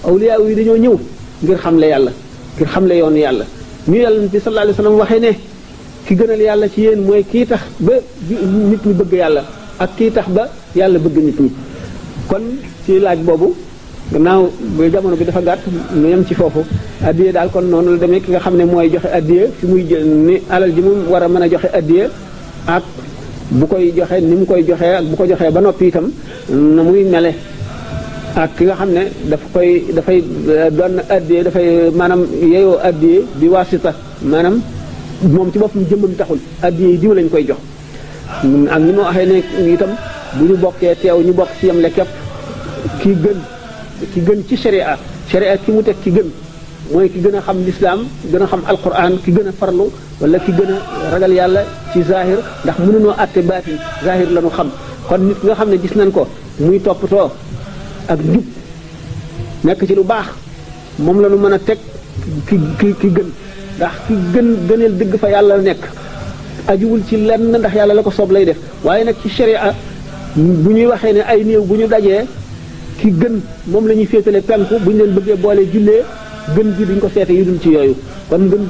awliya yi dañoo ñëw ngir xamle yàlla ngir xamle yoonu yàlla ñu yàlla bi sallallahu alayhi wasallam waxee ne ki gënal yàlla ci yéen mooy kii tax ba nit ñi bëgg yàlla ak kii tax ba yàlla bëgg nit ñi kon ci laaj boobu gannaaw bu jamono bi dafa gàtt ñu yem ci foofu addiye daal kon noonu la demee ki nga xam ne mooy joxe addiye fi muy ni alal ji mu war a mën a joxe addiye ak bu koy joxe ni mu koy joxee ak bu ko joxee ba noppi itam na muy mele ak ki nga xam ne dafay doon addiye dafay maanaam yeyoo addiye bi wasita maanaam moom ci boppam jëmmam taxul addiye diw lañ koy jox ak ni ma waxee ne itam bu ñu bokkee teew ñu bokk ci yemle képp ki gën ci sharia ki mu teg ci gën mooy ki gën a xam lislaam gën a xam alquran ki gën a farlu wala ki gën a ragal yàlla ci zahir ndax mënunoo àtte baatin zahir la ñu xam kon nit ki nga xam ne gis nañ ko muy toppatoo ak jub nekk ci lu baax moom la ñu mën a teg ki gën ndax ki gëneel dëgg fa yàlla nekk ajuwul ci lenn ndax yàlla la ko soob lay def waaye nag ci sharia bu ñuy waxee ne ay néew bu ñu dajee ki gën moom la ñuy féetale penku bu ñu leen bëggee boole jullee gën ji duñ ko seete yu dul ci yooyu kon ngëm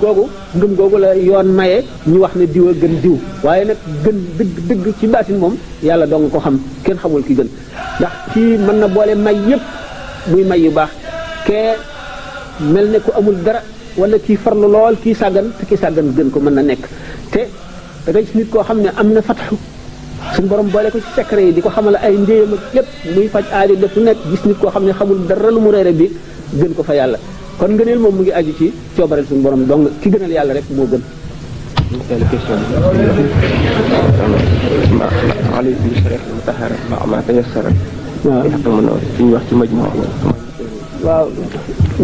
googu la yoon maye ñu wax ne diw a gën diw waaye nag gën dëgg ci baatin moom yàlla dong ko xam kenn xamul ki gën ndax kii mën na boole may yépp muy may yu baax kee mel ne ku amul dara wala kii farlu lool kii sàggan te kii sàggan gën ko mën na nekk te da ngay gis nit koo xam ne am na fatxu suñu borom boole ko ci secret yi di ko xamal ay ndéyam ak lépp muy faj aajo def lu nekk gis nit koo xam ne xamul dara lu mu réere bi gën ko fa yàlla kon ngëneel moom mu ngi aju ci coobareel suñu borom donc ki gënal yàlla rek moo gën. question aleykum shariat mutahhara ma tayassara waaw fi ñu wax ci majmu waaw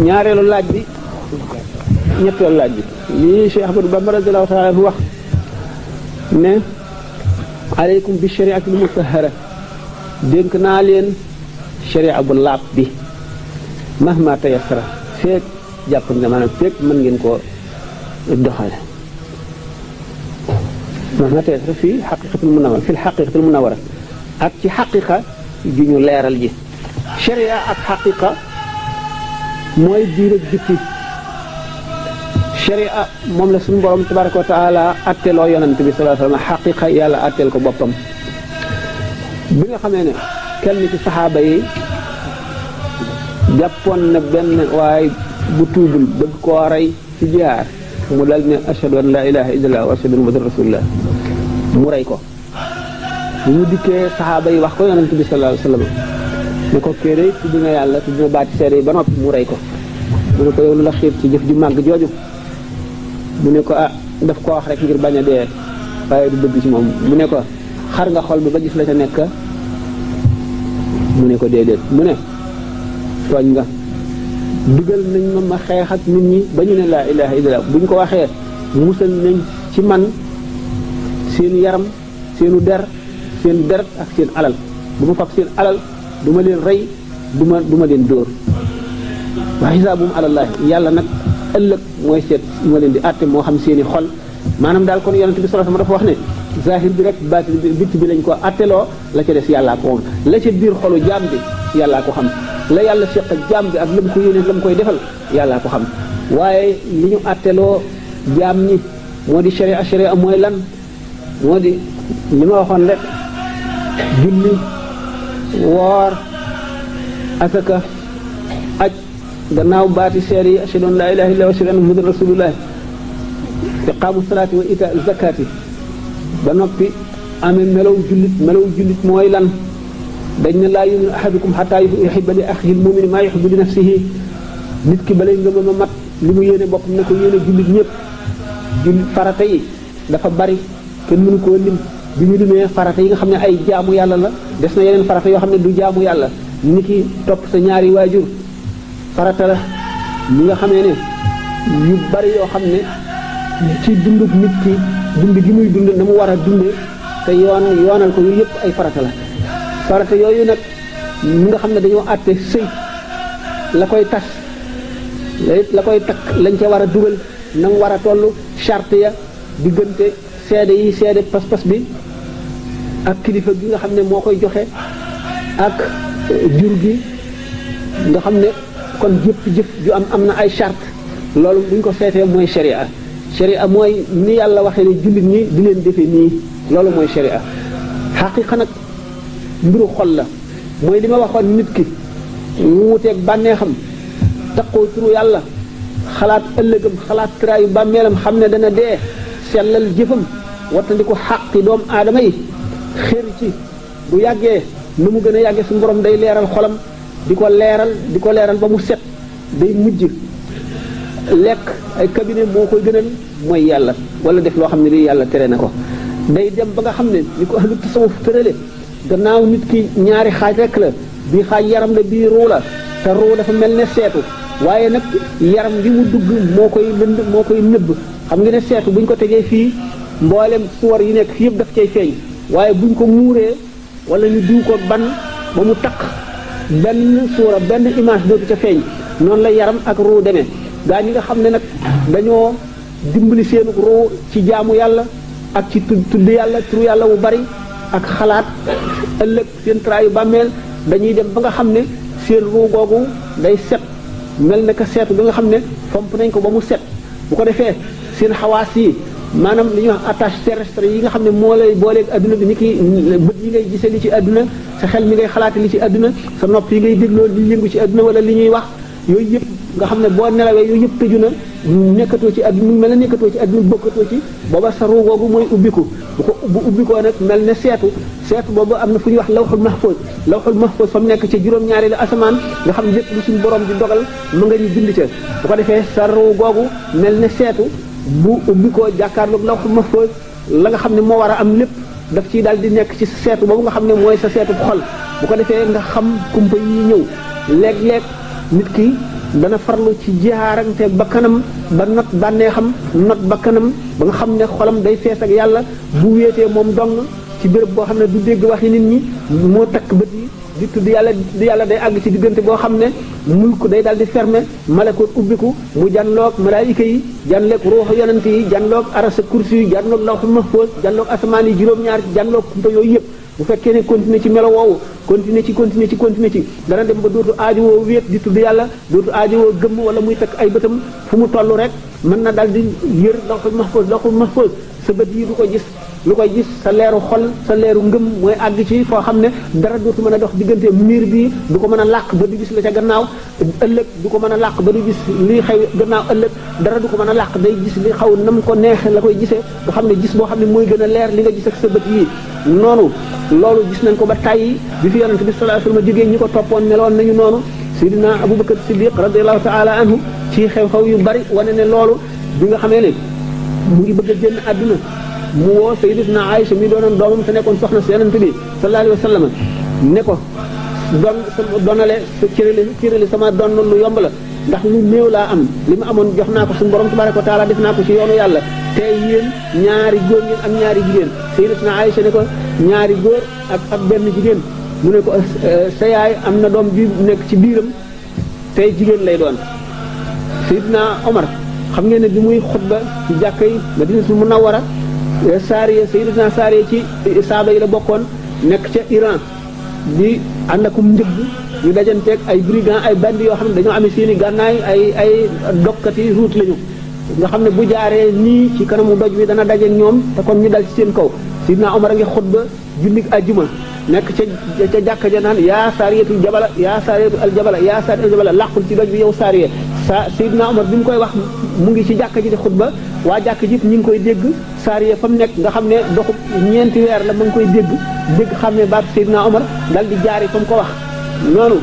ñaareelu laaj bi ñetteelu laaj bi lii Cheikh Ahmadou Bamba radiyallahu ta'ala anhu wax ne aleykum bi shariatil mutahhara dénk naa leen sharia bu laab bi mahma tayassara feek jàpp nga maanaam feek mën ngeen koo doxale mahma tayassara fii xaqiqatul munawwara fii xaqiqatul munawwara ak ci xaqiqa ju ñu leeral ji sharia ak xaqiqa mooy biir ak bitti sharia moom la suñu borom tabaraka wa taala atteloo yonent bi sallallahu alayhi wa sallam xaqiqa yàlla atteel ko boppam bi nga xamee ne kenn ci saxaaba yi jàppoon na benn waaye bu tuubul bëgg koo rey ci jihaar mu dal ne ashhadu an la ilaha illallah wa ashhadu anna muhammadan rasulullah mu rey ko bu mu dikkee saxaaba yi wax ko yonent bi sallallahu alayhi wa sallam ne ko kéere tudd na yàlla tudd na baati seede yi ba noppi mu rey ko mu ne ko yow lu la xiir ci jëf ju màgg jooju mu ne ko daf ko wax rek ngir bañ a dee waaye du bëgg ci moom mu ne ko xar nga xol bi ba gis la ca nekk mu ne ko déedéet mu ne tooñ nga digal nañ ma xeex ak nit ñi ba ñu ne laa ilaha illallah buñ ko waxee musal nañ ci man seen yaram seenu der seen deret ak seen alal du ma fab seen alal du ma leen rey du ma leen dóor wa hisaabum alallahi yàlla nag ëllëg mooy seet moo leen di àtte moo xam seeni xol maanaam daal kon yonent bi sallallahu alayhi wasallam dafa wax ne zahir bi rek baatin bi bitti bi lañ ko àtteloo la ca des yàllaa ko moom la ca biir xolu jaam bi yàllaa ko xam la yàlla seq ak jaam bi ak la mu ko yéene la mu koy defal yàllaa ko xam waaye li ñu àtteloo jaam ñi moo di sharia mooy lan moo di li ma waxoon rek julli woor asaka aj gannaaw baati seer yi ashhadu an la ilaha illallah wa ashhadu anna muhammadan rasulullah iqaamu salaati wa itaa zakati ba noppi amee melaw jullit mooy lan dañ ne laa yuminu ahadukum hatta yuhibba li axihi al-mu'mini maa yuhibbu li nafsihi nit ki balay nga mën a mat li mu yéene boppam ne ko yéene jullit ñëpp jullit farata yi dafa bari kenn mënu koo lim bi ñu limee farata yi nga xam ne ay jaamu yàlla la des na yeneen farata yoo xam ne du jaamu yàlla ni ki topp sa ñaari waajur farata la ñi nga xamee ne yu bari yoo xam ne ci dundub nit ki dund gi muy dund na mu war a dunde te yoonal ko yooyu yëpp ay farata la farata yooyu nag ñi nga xam ne dañoo àtte sëy la koy tas la koy takk lañ ca war a dugal na mu war a toll charte ya diggante seede yi seede pas-pas bi ak kilifa gi nga xam ne moo koy joxe ak jur gi nga xam ne kon jëf ju am na ay charte loolu buñ ko seetee mooy sharia mooy ni yàlla waxee ne jullit ñi di leen defee nii loolu mooy sharia xaqiqa nag mbiru xol la mooy li ma waxoon nit ki mu wuteeg bànneexam taqoo turu yàlla xalaat ëllëgam xalaat tiraayu bàmmeelam xam ne dana dee sellal jëfam wattandiku xaqi doomu aadama yi xër ci bu yàggee nu mu gën a yàggee suñu borom day leeral xolam di ko leeral ba mu set day mujj lekk ay cabinet moo koy gënal mooy yàlla wala def loo xam ne lii yàlla tere na ko day dem ba nga xam ne ni ko ahlu tasawuf tërale gannaaw nit ki ñaari xaaj rek la bii xaaj yaram la bii ruu la te ruu dafa mel ne seetu waaye nag yaram li mu dugg moo koy lënd moo koy nëbb xam nga ne seetu buñ ko tegee fii mboolem suwar yi nekk fii yëpp daf cay feeñ waaye buñ ko muuree wala ñu diw ko ban ba mu takk benn suura benn image dootu ca feeñ noonu la yaram ak ruu demee gaa ñi nga xam ne nag dañoo dimbali seenu ruu ci jaamu yàlla ak ci tudd yàlla turu yàlla wu bari ak xalaat ëllëg seen traayu bàmmeel dañuy dem ba nga xam ne seen ruu googu day set mel na ka seetu bi nga xam ne fomp nañ ko ba mu set bu ko defee seen xawaas yi maanaam li ñuy wax attache terrestre yi nga xam ne moo lay booleeg adduna bi ni ki bët yi ngay gisee li ci adduna sa xel mi ngay xalaate li ci adduna sa nopp yi ngay dégloo li yëngu ci adduna wala li ñuy wax yooyu yëpp nga xam ne boo nelawee yooyu yëpp tëju na nekkatoo ci adduna mel na nekkatoo ci adduna bokkatoo ci booba sa ruu googu mooy ubbiku bu ubbikoo nag mel ne seetu boobu am na fu ñuy wax lawxul mahfuz fa mu nekk ca juróom-ñaari la asamaan nga xam lépp lu suñu borom di dogal mu nga ñu bind ca bu ko defee sa ruu googu mel ne seetu bu ubbikoo jàkkaarloog lawxul mahfuz la nga xam ne moo war a am lépp daf ciy daal di nekk ci seetu boobu nga xam ne mooy sa seetu xol bu ko defee nga xam kumpa yi ñëw léeg-léeg nit ki dana farlu ci jihaarante bakkanam ba not bànneexam not bakkanam ba nga xam ne xolam day fees ak yàlla bu wéetee moom dong ci béréb boo xam ne du dégg waxi nit ñi moo takk bët yi di tudd yàlla day àgg ci diggante boo xam ne mulk day daal di fermer malakoot ubbiku mu janloog malaayika yi janloog ruuxu yonent yi janloog arasa kursi yi janloog lawhul mahfuz janloog asamaan yi juróom-ñaar janloog kumpa yooyu yëpp bu fekkee ne continuer ci melo woowu continuer ci dana dem ba dootu aajowoo wéet di tudd yàlla dootu aajowoo gëmm wala muy takk ay bëtam fu mu toll rek mën na daal di yër lawhul mahfuz sa bët yi du ko gis lu koy gis sa leeru xol sa leeru ngëm mooy àgg ci foo xam ne dara dootu mën a dox diggante miir bi du ko mën a làq ba du gis la ca gannaaw ëllëg du ko mën a làq ba du gis li xew gannaaw ëllëg dara du ko mën a làq day gis li xaw nam ko neexe la koy gisee nga xam ne gis boo xam ne mooy gën a leer li nga gis ak sa bët yi noonu loolu gis nañ ko ba tàyyi bi fi yonente bi sallallahu alayhi wasallam jógee ñi ko toppoon meloon nañu noonu Seydina Abubakar Siddiq radiyallahu ta'ala anhu ci xew-xew yu bari wane ne loolu bi nga xamee ne mu ngi bëgg a génn àdduna mu woo Sayyidatuna Aïcha mi doonoon doomam te nekkoon soxna si yonente bi sallallahu alayhi wasallam ne ko donale cërale sama donn lu yomb la ndax lu néew laa am li ma amoon jox naa ko suñu borom tabaraka wa taala def naa ko ci yoonu yàlla te yéen ñaari góor ngeen ak ñaari jigéen Sayyidatuna Aïcha ne ko ñaari góor ak benn jigéen mu ne ko sa yaay am na doom bi nekk ci biiram tey jigéen lay doon Sayyidina Omar xam ngeen ne bi muy xutba ci jàkka yi Madinatul Munawwara Saariya Sayyidatuna Saariya ci saaba yi la bokkoon nekk ca Iran di ànd akum njëgg ñu dajanteeg ay brigand ay bandi yoo xam ne dañoo amee seeni gànnaay ay dokkati route lañu nga xam ne bu jaaree nii ci kanamu doj wi dana dajeeg ñoom te kon ñu dal ci seen kaw Sayyidina Omar a ngi xutba jullit ajjuma nekk ca jàkka ja naan yaa saariyatul jabala yaa saariyatul aljabala yaa saariyatul aljabala làqul ci doj bi yow saariya Sayyidina Omar bi mu koy wax mu ngi ci jàkka ji di xutba waa jàkka ji ñu ngi koy dégg saariya fa mu nekk nga xam ne doxu ñeenti weer la ma ngi koy dégg xam ne baat Seydina Omar dal di jaari fa mu ko wax noonu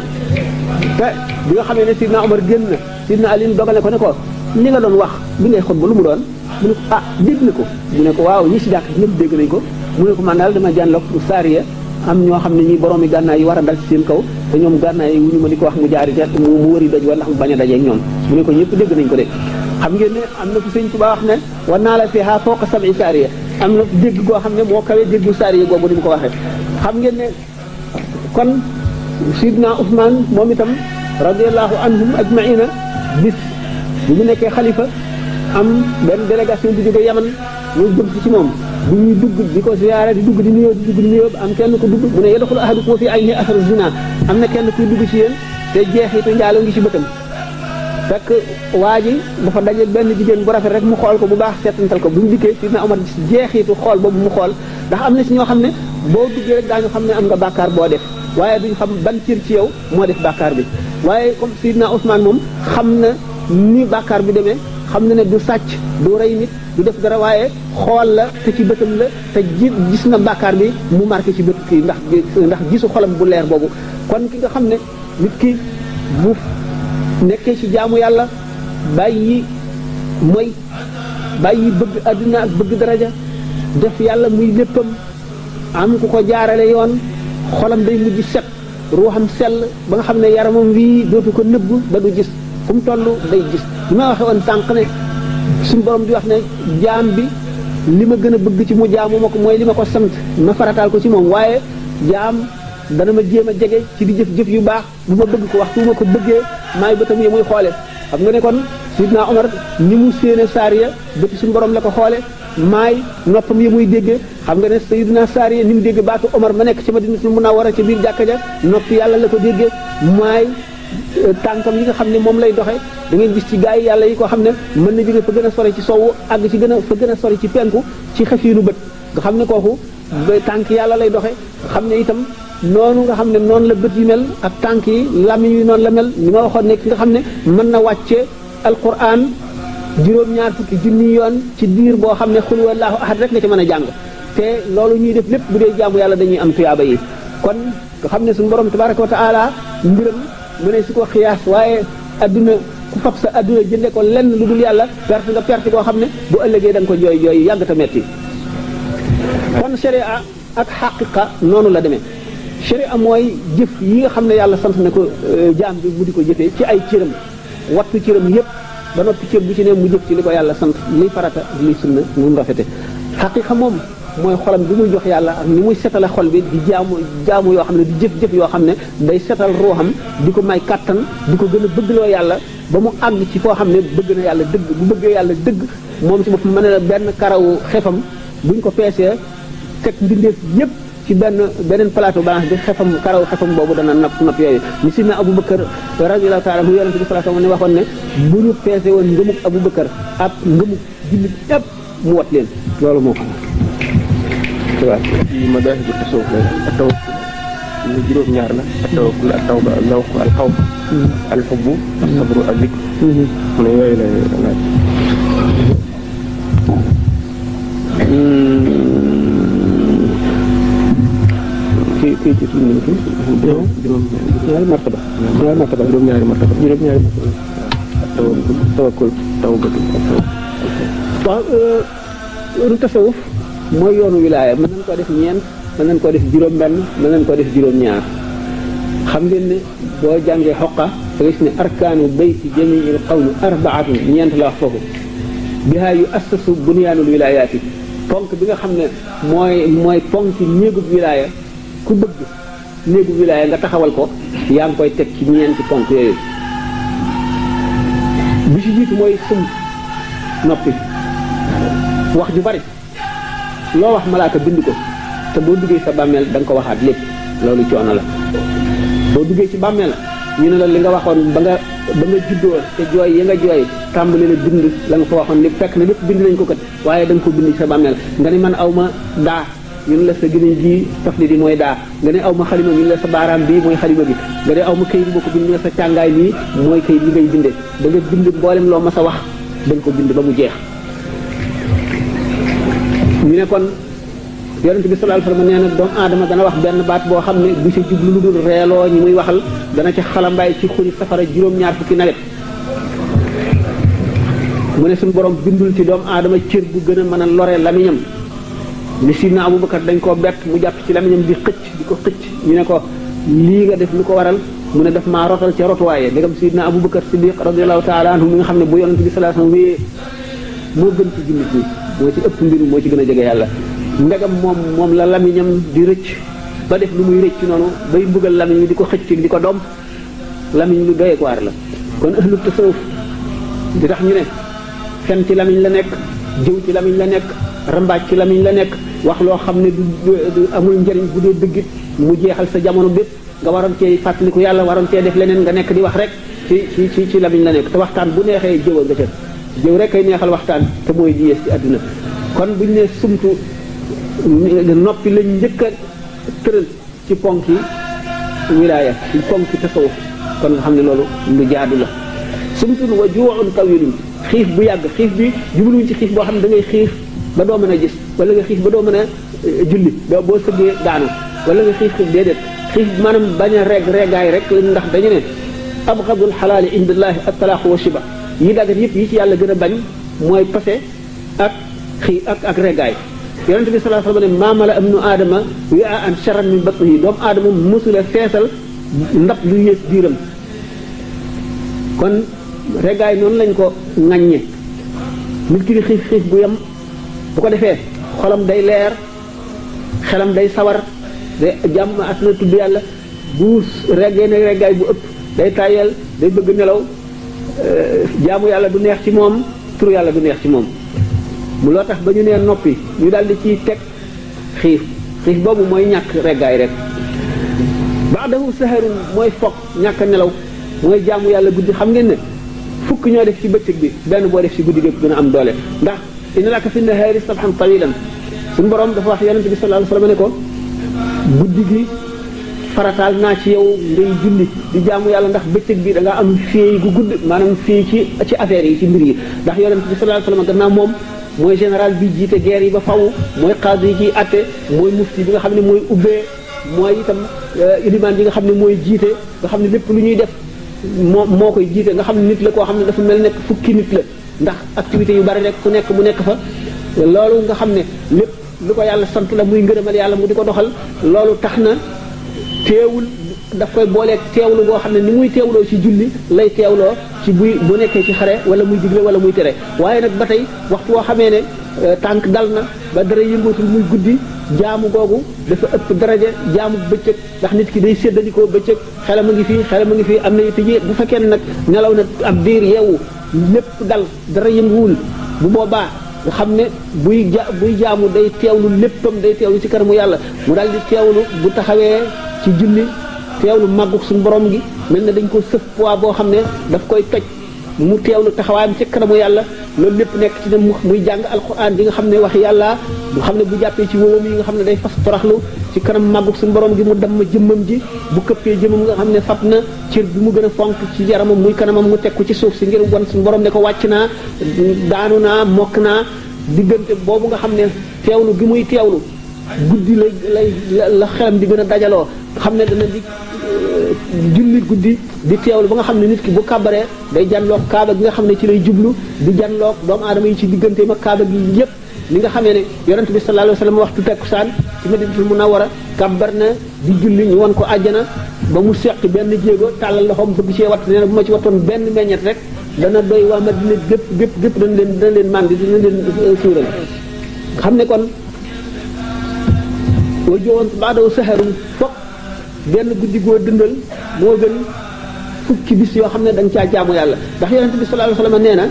te bi nga xamee ne Seydina Omar génn na Seydina Ali dogal ne ko li nga doon wax bi ngay xutba lu mu doon mu ne ko dégg na ko mu ne ko waaw ñi si jàkk ñëpp dégg nañ ko mu ne ko man daal dama jànloog saariya am ñoo xam ne ñi boroomi gànnaay yi war a dal ci seen kaw te ñoom gànnaay yi wu ñu ma di ko wax mu jaari te mu wëri doj wala mu bañ a dajeeg ñoom mu ne ko ñëpp dégg nañ ko de xam ngeen ne am na fu Sëñ Tuubaa wax ne war naa la fiha fawqa sab'i saariya am na dégg goo xam ne moo kawee déggu saariya googu ni mu ko waxee xam ngeen ne kon Sidna Ousmane moom itam radiyallahu anhum ajmaina bis bu mu nekkee xalifa am benn délégation bu jóge Yaman ñu jëm ci moom bu ñuy dugg di ko ziyaara di dugg di nuyoo am kenn ko dugg mu ne yadxulu ahadukum fi aynihi asaru zina am na kenn kuy dugg ci yéen te jeexitu njaalo ngi ci bëtam fekk waa ji dafa daje benn jigéen bu rafet rek mu xool ko bu baax seetantal ko bu mu dikkee Sidna Omar jeexitu xool boobu mu xool ndax am na si ñoo xam ne boo duggee rek daañu xam ne am nga bàkkaar boo def waaye duñ xam ban cër ci yow moo def bàkkaar bi waaye comme Sidna Ousmane moom xam na ni bàkkaar bi demee xam na ne du sàcc du rey nit du def dara waaye xool la te ci bëtam la te gis na bàkkaar bi mu marqué ci bët kii ndax gisu xolam bu leer boobu kon ki nga xam ne nit ki bu nekkee ci jaamu yàlla bàyyi mooy bàyyi bëgg àdduna ak bëgg daraja def yàlla muy léppam am ku ko jaarale yoon xolam day mujj set ruuxam sell ba nga xam ne yaramam wii dootu ko nëbb ba du gis fu mu toll day gis li ma waxee woon sànq ne suñu borom di wax ne jaam bi li ma gën a bëgg ci mu jaamu ma ko mooy li ma ko sant ma farataal ko ci moom waaye jaam dana ma jéem a jege ci di jëf-jëf yu baax bu ma bëgg ko waxtu ma ko bëggee maay bëtam yi muy xoole xam nga ne kon Sidna Omar ni mu séene Saariya bëti suñu borom la ko xoole maay noppam yi muy déggee xam nga ne Sayyidina Saariya ni mu dégg baatu Omar ma nekk ci Madinatul Munawwara ca biir jàkka ja noppi yàlla la ko déggee maay tànkam yi nga xam ne moom lay doxe da ngeen gis ci gaa yi yàlla yi ko xam ne mën na jóge fa gën a sori ci sowwu àgg ci fa gën a sori ci penku ci xefiinu bët nga xam ne kooku tànk yàlla lay doxe xam ne itam noonu nga xam ne noonu la bët yi mel ak tànk yi làmmiñ yi noonu la mel ni ma waxoon ne ki nga xam ne mën na wàcce alquran juróom-ñaar fukki junni yoon ci diir boo xam ne xul wallaahu ahad rek nga ci mën a jàng te loolu ñuy def lépp bu dee jaamu yàlla dañuy am tuyaaba yi kon nga xam ne suñu borom tabaraka wa taala mbiram mu ne su ko xiyaas waaye adduna ku fab sa adduna jënde ko lenn lu dul yàlla perte nga perte boo xam ne bu ëllëgee da nga ko jooy jooy yàgg ta metti kon sharia ak xaqiqa noonu la demee sharia mooy jëf yi nga xam ne yàlla sant na ko jaam bi mu di ko jëfee ci ay cëram wattu cëram yépp ba noppi cër bu ci ne mu jëf ci li ko yàlla sant liy farata liy sunna mu rafete xaqiqa moom mooy xolam bi muy jox yàlla ak ni muy setale xol bi di jaamu yoo xam ne di jëf-jëf yoo xam ne day setal ruuxam di ko may kàttan di ko gën a bëggloo yàlla ba mu àgg ci foo xam ne bëgg na yàlla dëgg bu bëggee yàlla dëgg moom ci boppam mën na benn karawu xefam buñ ko peesee teg mbindeef yépp ci beneen plateau balance bi karaw xefam boobu dana napp yooyu ni sidna Abu Bakar radiyallahu ta'ala anhu yonente bi sallallahu alayhi wa sallam ne waxoon ne bu ñu peese woon ngëmuk Abu Bakar ak ngëmuk jullit yépp mu wat leen loolu moo xam waaw ci madaahibu tasawuf la at-tawakkul ñu juróom-ñaar la at-tawakkul at-tawba al-zawq al-xawf al-hubbu as-sabru az-zikr mu ne yooyu la laaj kii ci suñu kii juróom-ñaari martaba juróom-ñaari martaba at-tawakkul tawbatu waaw tasawuf mooy yoonu wilaaya mën nañ koo def ñeent mën nañ koo def juróom-benn mën nañ koo def juróom-ñaar xam ngeen ne boo jàngee xoqa da gis ne arkaanu bayti jamiil qawmi arbaatun ñeent la wax foofu bihaa yu assasu bunyaanul wilaayaati ponk bi nga xam ne mooy ponk ci néegub wilaaya ku bëgg néegub wilaaya nga taxawal ko yaa ngi koy teg ci ñeenti ponk yooyu bi ci jiitu mooy sum noppi wax ju bari loo wax malaaka bind ko te boo duggee sa bàmmeel da nga ko waxaat lépp loolu coono la boo duggee ci bàmmeel ñu ne la li nga waxoon ba nga juddoo te jooy yi nga jooy tàmbali la bind la nga ko waxoon lépp fekk na lépp bind nañ ko kat waaye da nga ko bind ci sa bàmmeel nga ne man aw ma daa ñu ne la sa gémmiñ ji tafli di mooy daa nga ne aw ma xalima ñu ne la sa baaraam bii mooy xalima bi nga ne aw ma këyit boo ko bind ñu ne sa càngaay bii mooy këyit yi ngay bindee da nga bind mboolem loo ma sa wax da nga ko bind ba mu jeex ñu ne kon yonent bi sallallahu alayhi wasallam nee na doomu aadama dana wax benn baat boo xam ne du ci jublu lu dul reeloo ñi muy waxal dana ci xalambaay ci xuri safara juróom-ñaar fukki nawet mu ne suñu borom bindul ci doomu aadama cër bu gën a mën a lore lamiñam ni sidna Abubakar dañ koo bett mu jàpp ci lamiñam di ko xëcc ñu ne ko lii nga def lu ko waral mu ne daf maa rotal ca rotuwaaye dégam sidna Abubakar Siddiq radiyallahu ta'ala anhu mi nga xam ne bu yonent bi sallallahu alayhi wasallam wéyee moo gën ci jullit ñi moo ci ëpp mbiru moo ci gën a jege yàlla ndegam moom la lamiñam di rëcc ba def lu muy rëcc noonu bay mbugal lamiñ wi di ko xëcc di ko dom lamiñ lu doye ko waar la kon ahlu tasawuf di tax ñu ne fen ci lamiñ la nekk jëw ci lamiñ la nekk rambaaj ci lamiñ la nekk wax loo xam ne du amul njëriñ bu dee dëggit mu jeexal sa jamono bépp nga waroon cee fàttaliku yàlla waroon cee def leneen nga nekk di wax rek ci lamiñ la nekk te waxtaan bu neexee jëw a nga ca jëw rek ay neexal waxtaan te mooy di yées ci àdduna kon buñ ne sumtu noppi lañ njëkk a tëral ci ponk yi wilaaya ci ponk yi tasawuf kon nga xam ne loolu lu jaadu la sumtun wa juu'un tawilun xiif bu yàgg xiif bi jubluwuñ ci xiif boo xam ne da ngay xiif ba doo mën a gis wala nga xiif ba doo mën a julli boo sëggee daanu wala nga xiif déedéet xiif maanaam bañ a reggaay rek ndax dañu ne abxadul xalaali indallahi at-talaaxu wa shiba yi dagat yëpp yi ci yàlla gën a bañ mooy passé ak ak reggaay yonente bi sallallahu alayhi wa sallam ne maamala am nu aadama wi a an sharan min batnihi doomu aadama mësula feesal ndab lu yées biiram kon reggaay noonu lañ ko ŋaññe nit ki di xiif bu yem bu ko defee xolam day leer xelam day sawar day jàmm at na tudd yàlla bu reggee ne reggaay bu ëpp day tàyyeel day bëgg nelaw jaamu yàlla du neex ci moom turu yàlla du neex ci moom mu loo tax ba ñu nee noppi ñu daal di ciy teg xiif boobu mooy ñàkk reggaay rek baadahu saharun mooy foog ñàkk nelaw mooy jaamu yàlla guddi xam ngeen ne fukk ñoo def ci bëccëg bi benn boo def ci guddi gépp gën a am doole ndax inna laka fi nahaari sabhan tawilan suñu borom dafa wax yonente bi sallallahu alayhi wasallam ne ko guddi gi farataal naa ci yow ngay julli di jaamu yàlla ndax bëccëg bi da nga am fii gu gudd maanaam fii ci affaire yi ci mbir yi ndax yonente bi sallallahu alayhi wasallam gannaaw moom mooy général bi jiite guerre yi ba faw mooy qaadi yi ciy atte mooy mufti bi nga xam ne mooy ubbee mooy itam ilimaan yi nga xam ne mooy jiite nga xam ne lépp lu ñuy def moo koy jiite nga xam ne nit la koo xam ne dafa mel nekk fukki nit la ndax activités yu bari rek ku nekk mu nekk fa loolu nga xam ne lépp lu ko yàlla sant la muy ngërëmal yàlla mu di ko doxal loolu tax na teewul daf koy booleeg teewlu boo xam ne ni muy teewloo ci julli lay teewloo ci bu nekkee ci xare wala muy digle wala muy tere waaye nag ba tey waxtu woo xamee ne tànk dal na ba dara yëngootul muy guddi jaamu googu dafa ëpp daraja jaamu bëccëg ndax nit ki day séddalikoo bëccëg xelam a ngi fii am na yitte ji bu fekkee ne nag nelaw na ab diir yeewu lépp dal dara yënguwul bu boobaa nga xam ne buy jaamu day teewlu léppam day teewlu ci kanamu yàlla mu daal di teewlu bu taxawee ci julli teewlu màggu suñu borom gi mel na dañ ko sëf poids boo xam ne daf koy toj mu teewlu taxawaayam ci kanamu yàlla loolu lépp nekk ci ne muy jàng alquran bi nga xam ne wax yàlla mu xam ne bu jàppee ci wowam yi nga xam ne day fas toraxlu ci kanam màggu suñu borom gi mu damm jëmmam ji bu këppee jëmmam nga xam ne fab na cër bi mu gën a fonk ci yaramam muy kanamam mu teg ko ci suuf si ngir wan suñu borom ne ko wàcc naa daanu naa mokk naa diggante boobu nga xam ne teewlu gi muy teewlu guddi la xelam di gën a dajaloo xam ne dana di julli guddi di teewlu ba nga xam ne nit ki bu kàbbaree day janloog kaaba gi nga xam ne ci lay jublu di janloog doomu aadama yi ci digganteem ak kaaba gi yépp li nga xamee ne yonent bi sallallahu alayhi wasallam waxtu takkusaan ci Madinatul Munawwara kàbbar na di julli ñu won ko àjjana ba mu seq benn jéego tàllal loxoom bëgg cee watt nee na bu ma ci wattoon benn meññet rek dana doy waa Madina gépp dana leen màndi dina leen suural xam ne kon wa jowoon baadaw saharun fokk benn guddi goo dundal moo gën fukki bis yoo xam ne da nga caa jaamu yàlla ndax yonente bi sallallahu alayhi wasallam nee na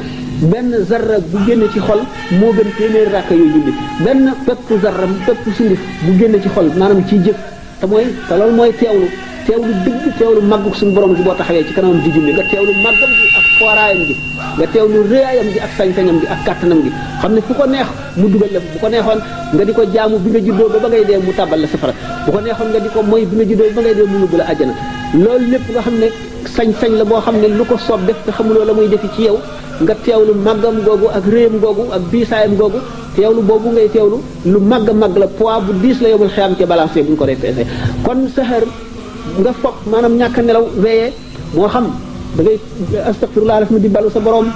benn zarra bu génne ci xol moo gën téeméeri rakka yooyu julli benn pepp zarra pepp sunguf bu génne ci xol maanaam ciy jëf te loolu mooy teewlu dëgg teewlu màggug suñu borom gi boo taxawee ci kanamam di julli nga teewlu màggam gi ak fooraayam gi nga teewlu réyaayam gi ak sañ-sañam gi ak kàttanam gi xam ne fu ko neex mu dugal la bu ko neexoon nga di ko jaamu bi nga juddoo ba ngay dee mu tàbbal la safara bu ko neexoon nga di ko mooy bi nga juddoo ba ngay dee mu yóbbu la àjjana loolu lépp nga xam ne sañ-sañ la boo xam ne lu ko soob def te xamuloo la muy defi ci yow nga teewlu màggam googu ak réyam googu ak biisaayam googu teewlu boobu ngay teewlu lu màgg a màgg la poids bu diis la yóbbul xeyam ci balancé bu ñu ko dee peese kon sahar nga foog maanaam ñàkk a nelaw weeyee moo xam da ngay astaghfirullah daf ma di balu sa borom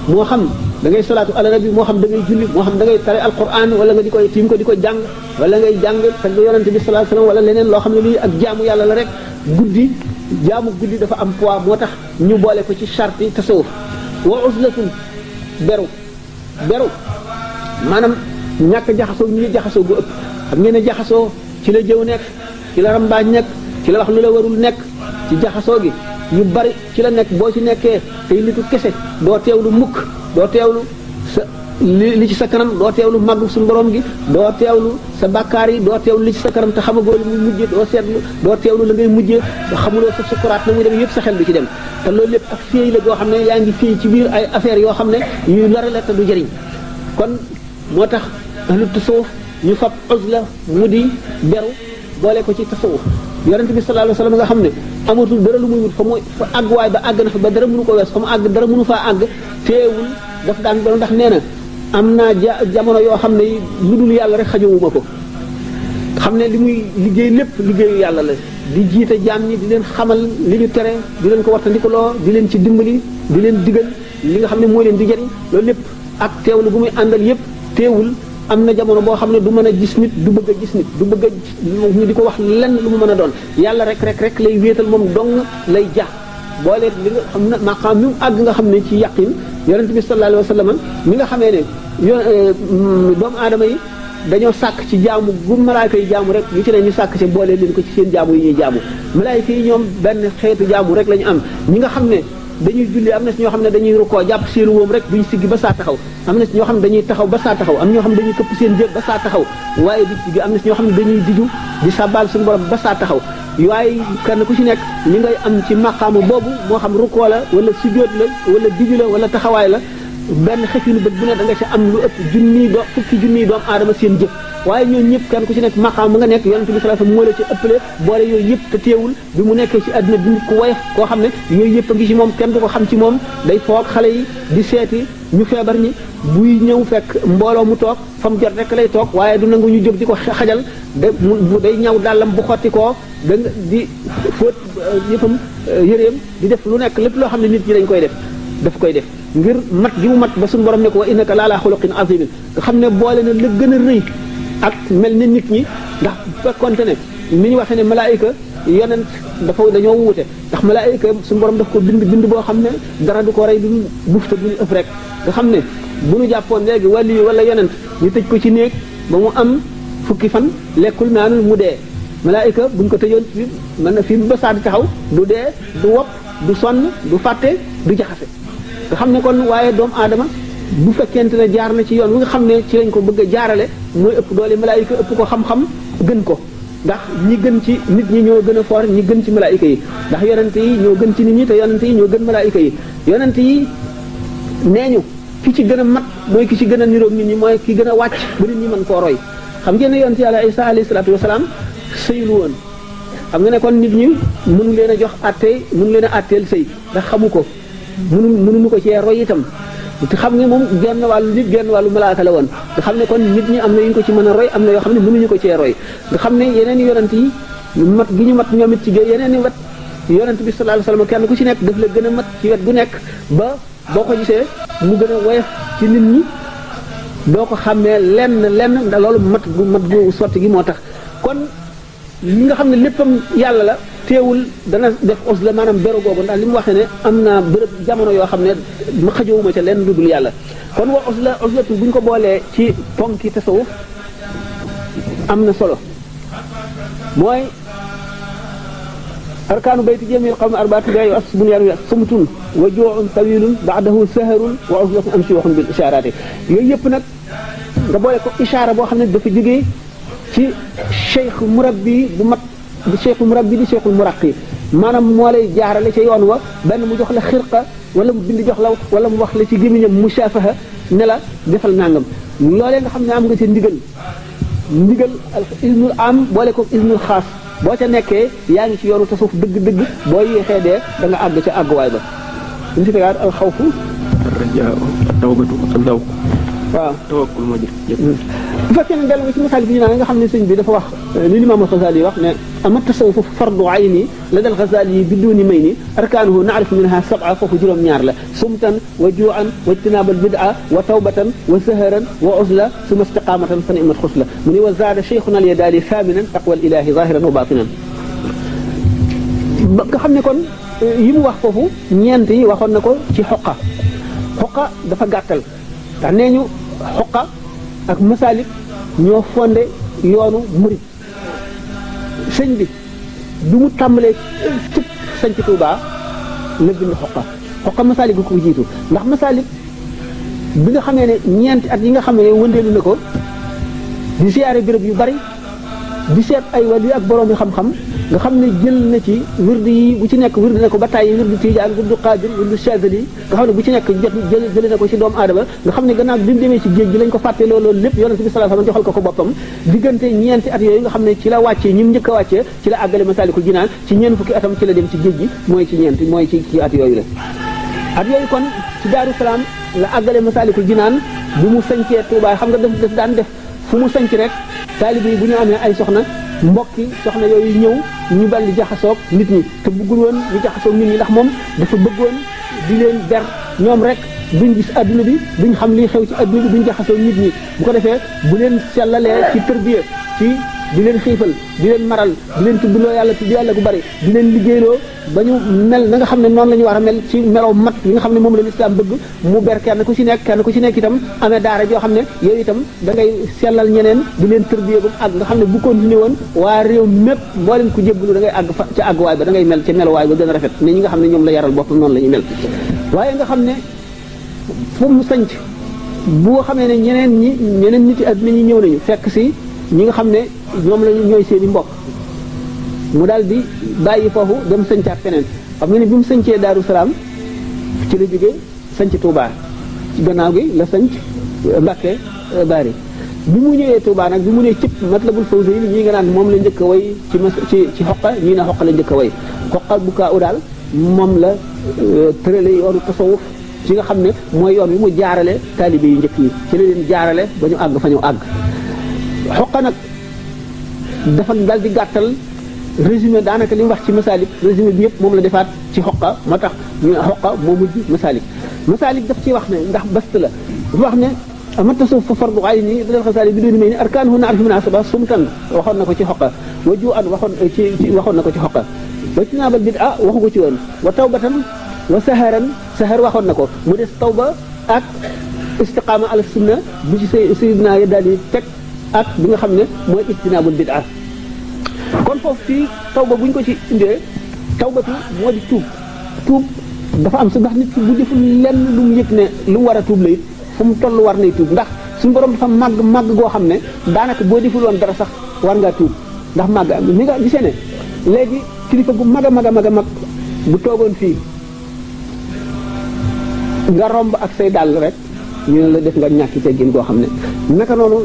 moo xam da ngay salaatu ala nabi moo xam da ngay julli moo xam da ngay tare alquran wala nga di koy tiim ko di ko jàng wala ngay jàng tagg yonente bi sallallahu alayhi wasallam wala leneen loo xam ne lii ak jaamu yàlla la rek guddi jaamu guddi dafa am poids moo tax ñu boole ko ci charte yi tasawuf wa uzlatun beru maanaam ñàkk jaxasoo ñu ngi jaxasoo bu ëpp xam ngeen ne jaxasoo ci la jëw nekk ci la rambaaj nekk ci la wax lu la warul nekk ci jaxasoo gi yu bari ci la nekk boo ci nekkee tey nitu kese doo teewlu mukk doo teewlu sa li ci sa kanam doo teewlu màgg suñu borom gi doo teewlu sa bàkkaar yi doo teewlu li ci sa kanam te xamagoo li muy mujjee doo seetlu doo teewlu la ngay mujjee xamuloo sa sukuraat na muy dem yëpp sa xel du ci dem te loolu lépp ak féey la goo xam ne yaa ngi féey ci biir ay affaires yoo xam ne yuy lore la te du jëriñ kon moo tax ahlu tasawuf ñu fab uzla mu di beru boole ko ci tasawuf yonente bi sallallahu alayhi wasallam nga xam ne amatul dara lu muy wut fa mooy fa àgg waay ba àgg na fa ba dara mënu ko wees fa mu àgg dara mënu faa àgg teewul daf daan doon ndax nee na am naa jamono yoo xam ne lu dul yàlla rek xajowuma ko xam ne li muy liggéey lépp liggéeyu yàlla la di jiite jaam ñi di leen xamal li ñu tere di leen ko wattandikuloo di leen ci dimbali di leen digal li nga xam ne moo leen di jëriñ loolu lépp ak teewlu bu muy àndal yépp teewul am na jamono boo xam ne du mën a gis nit du bëgg a gis nit du bëgg a ñu di ko wax lenn lu mu mën a doon yàlla rek lay wéetal moom dong lay ja boole li nga xam ne maqaam mi mu àgg nga xam ne ci yaqin yonente bi sallallahu alayhi wa sallam mi nga xamee ne doomu aadama yi dañoo sàkk ci jaamu gu malaayka yi jaamu rek ñu ci ne ñu sàkk ci boole leen ko ci seen jaamu yi ñuy jaamu malaayka yi ñoom benn xeetu jaamu rek la ñu am ñi nga xam ne dañuy julli am na si ñoo xam ne dañuy rukkoo jàpp seen wóom rek duñ siggi ba saa taxaw am na si ñoo xam ne dañuy taxaw ba saa taxaw am ñoo xam ne dañuy këpp seen jëg ba saa taxaw waaye du siggi am na si ñoo xam ne dañuy diju di sabal suñu borom ba saa taxaw waaye kenn ku ci nekk ñi ngay am ci maqaamu boobu moo xam rukkoo la wala sujjóot la wala diju la wala taxawaay la benn xefinu bët bu ne da nga ci am lu ëpp fukki junniy doomu aadama seen jëf waaye ñooñu ñëpp kenn ku ci nekk maqaam mu nga nekk yonente bi sallallahu alayhi wasallam moo la ci ëppale boole yooyu yëpp te teewul bi mu nekkee ci àdduna bi nit ku woyof koo xam ne yooyu yëpp a ngi ci moom kenn du ko xam ci moom day foog xale yi di seeti ñu feebar ñi buy ñëw fekk mbooloo mu toog fa mu jot rek lay toog waaye du nangu ñu jóg di ko xajal day ñaw dàllam bu xotti koo da nga di fóot yëfam yëreem di def lu nekk lépp loo xam ne nit ñi dañ koy daf koy def ngir mat gi mu mat ba suñu borom ne ko wa innaka la ala xuluqin azimin nga xam ne boole na la gën a rëy ak mel ne nit ñi ndax fekkonte ne ni ñu waxee ne malaayika yonent dañoo wuute ndax malaayika suñu borom daf ko bind boo xam ne dara du ko rey duñu bufta duñu ëpp rek nga xam ne bu ñu jàppoon léegi wàlli wala yonent ñu tëj ko ci néeg ba mu am fukki fan lekkul naanul mu dee malaayika buñ ko tëjoon fi mën na fi ba saa di taxaw du dee du wopp du sonn du fàtte du jaxase nga xam ne kon waaye doomu aadama bu fekkente ne jaar na ci yoon wi nga xam ne ci lañ ko bëgg a jaarale mooy ëpp doole malaayika ëpp ko xam-xam gën ko ndax ñi gën ci nit ñi ñoo gën a foor ñi gën ci malaayika yi ndax yonente yi ñoo gën ci nit ñi te yonente yi ñoo gën malaayika yi yonente yi nee ñu ki ci gën a mat mooy ki ci gën a niroog nit ñi mooy ki gën a wàcc ba nit ñi mën koo roy xam ngeen ne yonente yàlla Isa alayhi salaatu wasalaam sëylu woon xam nga ne kon nit ñi mënu leen a jox àtte mënu leen a àtteel sëy ndax xamu ko mënuñu ko cee roy itam te xam nga moom genn wàllu nit genn wàllu malaaka la woon nga xam ne kon nit ñi am na yu ñu ko ci mën a roy am na yoo xam ne mënuñu ko cee roy nga xam ne yeneen yonent yi mat gi ñu mat ñoom it ci yeneen i wet yonent bi sallallahu alayhi wasallam kenn ku ci nekk daf la gën a mat ci wet gu nekk ba boo ko gisee mu gën a woyof ci nit ñi doo ko xàmmee lenn ndax loolu mat gu sotti gi moo tax kon li nga xam ne léppam yàlla la teewul dana def uzla maanaam beru googu ndax li mu waxee ne am na bërëb jamono yoo xam ne ma xajowuma ca lenn lu dul yàlla kon wa uzlatu bu ñu ko boolee ci ponki tasawuf am na solo mooy arkaanu bayti jamil qawmi arbaatu gaa yu as bunyaanu sumtun wa juu'un tawilun ba'dahu saharun wa uzlatun amshi waxun bil ishaaraati yooyu yëpp nag nga boole ko ishaara boo xam ne dafa jógee ci cheikh murabbi bu mat di cheikhul murabbi di cheikhul muraqi maanaam moo lay jaarale ca yoon wa benn mu jox la xirqa wala mu bind jox la wala mu wax la ci gémmiñam mushafaha ne la defal nangam loolee nga xam ne am nga ci ndigal isnul am boole ko isnul xaas boo ca nekkee yaa ngi ci yoonu tasawuf dëgg-dëgg boo yéexee dee da nga àgg ca àgguwaay ba ñu si tegaat al xawfu ar-rajaa tawbatu ak waaw tawakkul moo jëf bu fekkee ne dellu nga ci misaal bi ñu naan nga xam ne sëñ bi dafa wax li Imaam Al-Ghazali wax ne ama tasawufu fardu ayni la dal Ghazali yi biduni may ni arkaanuhu naarifu minha sab'a foofu juróom-ñaar la sumtan wa juu'an wa ijtinaabal bid'a wa tawbatan wa saharan wa uzla summa istiqaamatan fa ni'mat xusla mu ne wa zaada cheikhuna al-Yadaali thaminan taqwal ilaahi zahiran wa baatinan nga xam ne kon yi mu wax foofu ñeent yi waxoon na ko ci xoqa dafa gàttal ndax nee ñu xoqa ak masaalik ñoo fondé yoonu murid sëñ bi du mu tàmbalee ci sañc Tuubaa la bind xoqa masaalik gu ko jiitu ndax masaalik bi nga xamee ne ñeenti at yi nga xam ne wëndeelu na ko di siyaare béréb yu bari di seet ay wali ak borom yi xam-xam nga xam ne jël na ci wirdu yi bu ci nekk wirdu na ko ba tàyyi wirdu Tijaan wirdu Qaadir wirdu Chazali nga xam ne bu ci nekk jële na ko ci doomu aadama nga xam ne gannaaw bi mu demee ci géej gi lañ ko fàtte loolu lépp yonent bi sallallahu alayhi wasallam joxal ko boppam diggante ñeenti at yooyu nga xam ne ci la wàccee ñi mu njëkk a wàccee ci la àggale Masaalikul Jinaan ci ñeent fukki atam ci la dem ci géej gi mooy ci at yooyu la at yooyu kon ci Daaru Salaam la àggale Masaalikul Jinaan bu mu sañcee Tuubaa xam nga daf daan def fu mu sañc rek taalibe yi bu ñu amee ay soxna mbokki soxna yooyu ñëw ñu bal di jaxasoog nit ñi te bëggul woon ñu jaxasoog nit ñi ndax moom dafa bëggoon di leen ber ñoom rek duñ gis adduna bi duñ xam liy xew ci adduna bi duñ jaxasoog nit ñi bu ko defee bu leen sellalee ci tërbiya ci di leen xiifal di leen maral di leen tuddloo yàlla tudd yàlla gu bari di leen liggéeyloo ba ñu mel na nga xam ne noonu la ñu war a mel ci melow mat yi nga xam ne moom la lislaam bëgg mu ber kenn ku ci nekk itam amee daara joo xam ne yooyu itam da ngay sellal ñeneen di leen tërbiya ba àgg nga xam ne bu continué woon waa réew mépp mboolem ku jébbalu da ngay àgg fa ca àgguwaay ba da ngay mel ca melowaay ba gën a rafet ne ñi nga xam ne ñoom la yaral boppam noonu la ñu mel waaye nga xam ne fu mu sanc boo xamee ne ñeneen nit yi àddina ñi ñëw nañu fekk si ñi nga xam ne ñoom la ñooy seeni mbokk mu daal di bàyyi foofu dem sañcaat feneen xam nga ne bi mu sañcee Daaru Salaam ci la jógee sañc Touba ci gannaaw gi la sañc Mbàkke Bari bi mu ñëwee Touba nag bi mu nee cëpp Matlabul Fawzayni ñii nga naan moom la njëkk a way ci xoqa ñii na xoqa la njëkk a way xoqa bu kaa u daal moom la tërale yoonu tasawuf ci nga xam ne mooy yoon wi mu jaarale taalibe yu njëkk yi ci la leen jaarale ba ñu àgg fa ñu àgg xoqa nag dafa dal di gàttal résumé daanaka li mu wax ci masaalik résumé bi yëpp moom la defaat ci xoqa moo tax ñu ne xoqa moo mujj masaalik daf ciy wax ne ndax bast la dafa wax ne ama tasawuf fa fardu ayni dalal xasaali bi dooni may ni arkaanuhu na'rifu munaasaba sumtan waxoon na ko ci xoqa wa ju'an waxoon na ko ci xoqa wa tinaabal bid'a waxu ko ci woon wa tawbatan wa sahar waxoon na ko mu des tawba ak istiqaama ala sunna bu ci sayyidina ya daal di teg ak bi nga xam ne mooy ijtinaabul bid'a kon foofu fii tawba bu ñu ko ci indee tawbatu moo di tuub dafa am su ndax nit ki bu deful lenn lu mu yëg ne lu mu war a tuub la it fu mu toll war nay tuub ndax suñu borom dafa màgg goo xam ne daanaka boo deful woon dara sax war ngaa tuub ndax màgg am ni nga gisee ne léegi kilifa gu mag a mag bu toogoon fii nga romb ak say dàll rek ñu ne la def nga ñàkki teggin goo xam ne naka noonu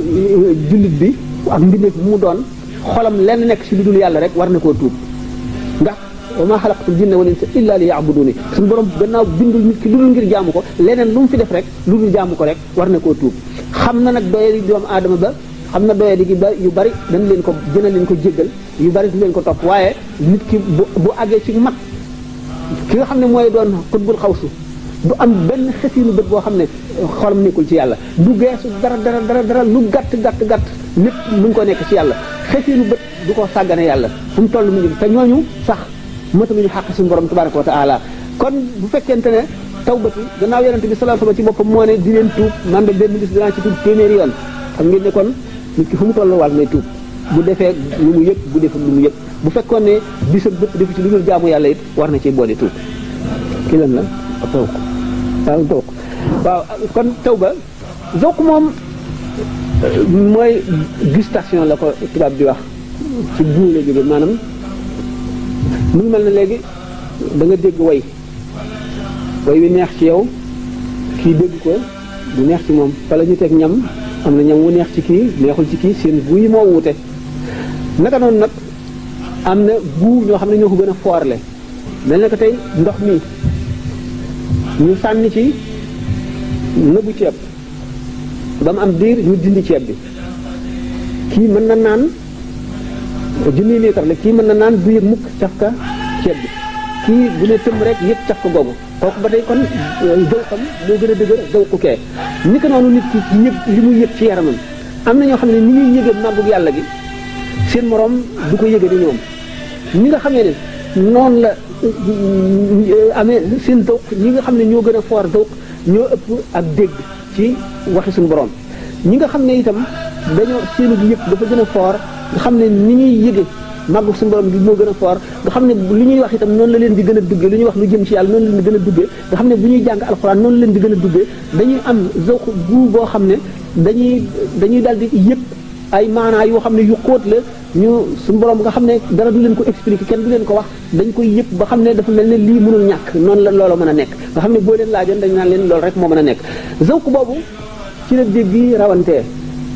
jullit bi ak mbindeef bu mu doon xolam lenn nekk ci lu dul yàlla rek war na koo tuub ndax wa maa xalaqtul jinna wal insa illa li ya'buduni suñu borom gannaaw bindul nit ki lu dul ngir jaamu ko leneen lu mu fi def rek lu dul jaamu ko rek war na koo tuub xam na nag doyadi doomu aadama ba xam na doyadi gi ba yu bari dana leen ko jéggal yu bari du leen ko topp waaye nit ki bu àggee ci mat ki nga xam ne mooy doon xutbul xawsu du am benn xesiinu bët boo xam ne xolam nekkul ci yàlla du geesu dara lu gàtt lépp mu ngi ko nekk ci yàlla xesiinu bët du ko sàggane yàlla fu mu toll mu ngi te ñooñu sax mataluñu xàq suñu borom tabaraka wa taala kon bu fekkente ne tawbatu gannaaw yonente bi sallallahu alayhi wasallam ci boppam moo ne di leen tuub man de benn bis dinaa ci tuub téeméeri yoon xam ngeen ne kon nit ki fu mu toll war nay tuub bu defee lu mu yëg bu deful lu mu yëg bu fekkoon ne bisam bëpp defu ci lu dul jaamu yàlla it war na ci boole tuub ki lan la zawq waaw kon tawba zawq moom mooy gustation la ko tubaab di wax ci guur la jóge maanaam mu ngi mel ne léegi da nga dégg way wi neex ci yow kii dégg ko du neex ci moom wala ñu teg ñam am na ñam wu neex ci kii neexul ci kii seen gu yi moo wuute naka noonu nag am na gu ñoo xam ne ñoo ko gën a foorle mel na ko tey ndox mi ñu sànni ci nëbu ceeb ba mu am diir ñu dindi ceeb bi kii mën na naan junni liitar la kii mën na naan du yëg mukk cafka ceeb bi kii bu ne tëmb rek yëg cafka googu kooku ba tey kon zawqam moo gën a dëgër zawqu kee ni ko noonu nit ki yëg li muy yëg ci yaramam am na ñoo xam ne ni ñuy yëgee màggug yàlla gi seen morom du ko yëgee di ñoom ñi nga xamee ne noonu la amee seen zawq ñi nga xam ne ñoo gën a foor zawq ñoo ëpp ak dégg ci waxi suñu borom ñi nga xam ne itam dañoo seenu yëg dafa gën a foor nga xam ne ni ñuy yëge màggu suñu borom bi moo gën a foor nga xam ne li ñuy wax itam noonu la leen di gën a duggee lu ñuy wax lu jëm ci yàlla noonu la leen di gën a duggee nga xam ne bu ñuy jàng alxuraan noonu la leen di gën a duggee dañuy am zawq gu boo xam ne dañuy daal di yëpp ay maanaa yoo xam ne yu xóot la ñu suñu borom nga xam ne dara du leen ko expliquer kenn du leen ko wax dañ koy yëpp ba xam ne dafa mel ne lii mënul ñàkk noonu la loola mën a nekk nga xam ne boo leen laajoon dañ naan leen loolu rek moo mën a nekk zawq boobu ci la dégg yi rawantee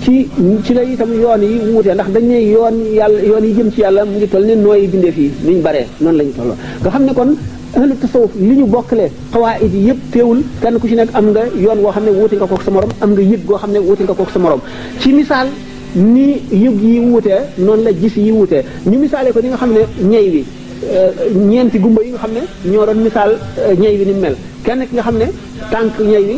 ci la itam yoon yi wuutee ndax dañ ne yoon yi jëm ci yàlla mu ngi toll ne nooyi bindee fii niñ baree noonu lañu tolloo nga xam ne kon ahlu tasawuf li ñu bokkalee xawaayid yi yëpp teewul kenn ku ci nekk am nga yoon woo xam ne wuute nga kook sa morom am nga yëg goo xam ne wuute nga kook sa morom ci misaal ni yëg yi wuutee noonu la gis yi wuutee ñu misaalee ko ni nga xam ne ñey wi ñeenti gumba yi nga xam ne ñoo doon misaal ñey wi ni mel kenn ki nga xam ne tànk ñey wi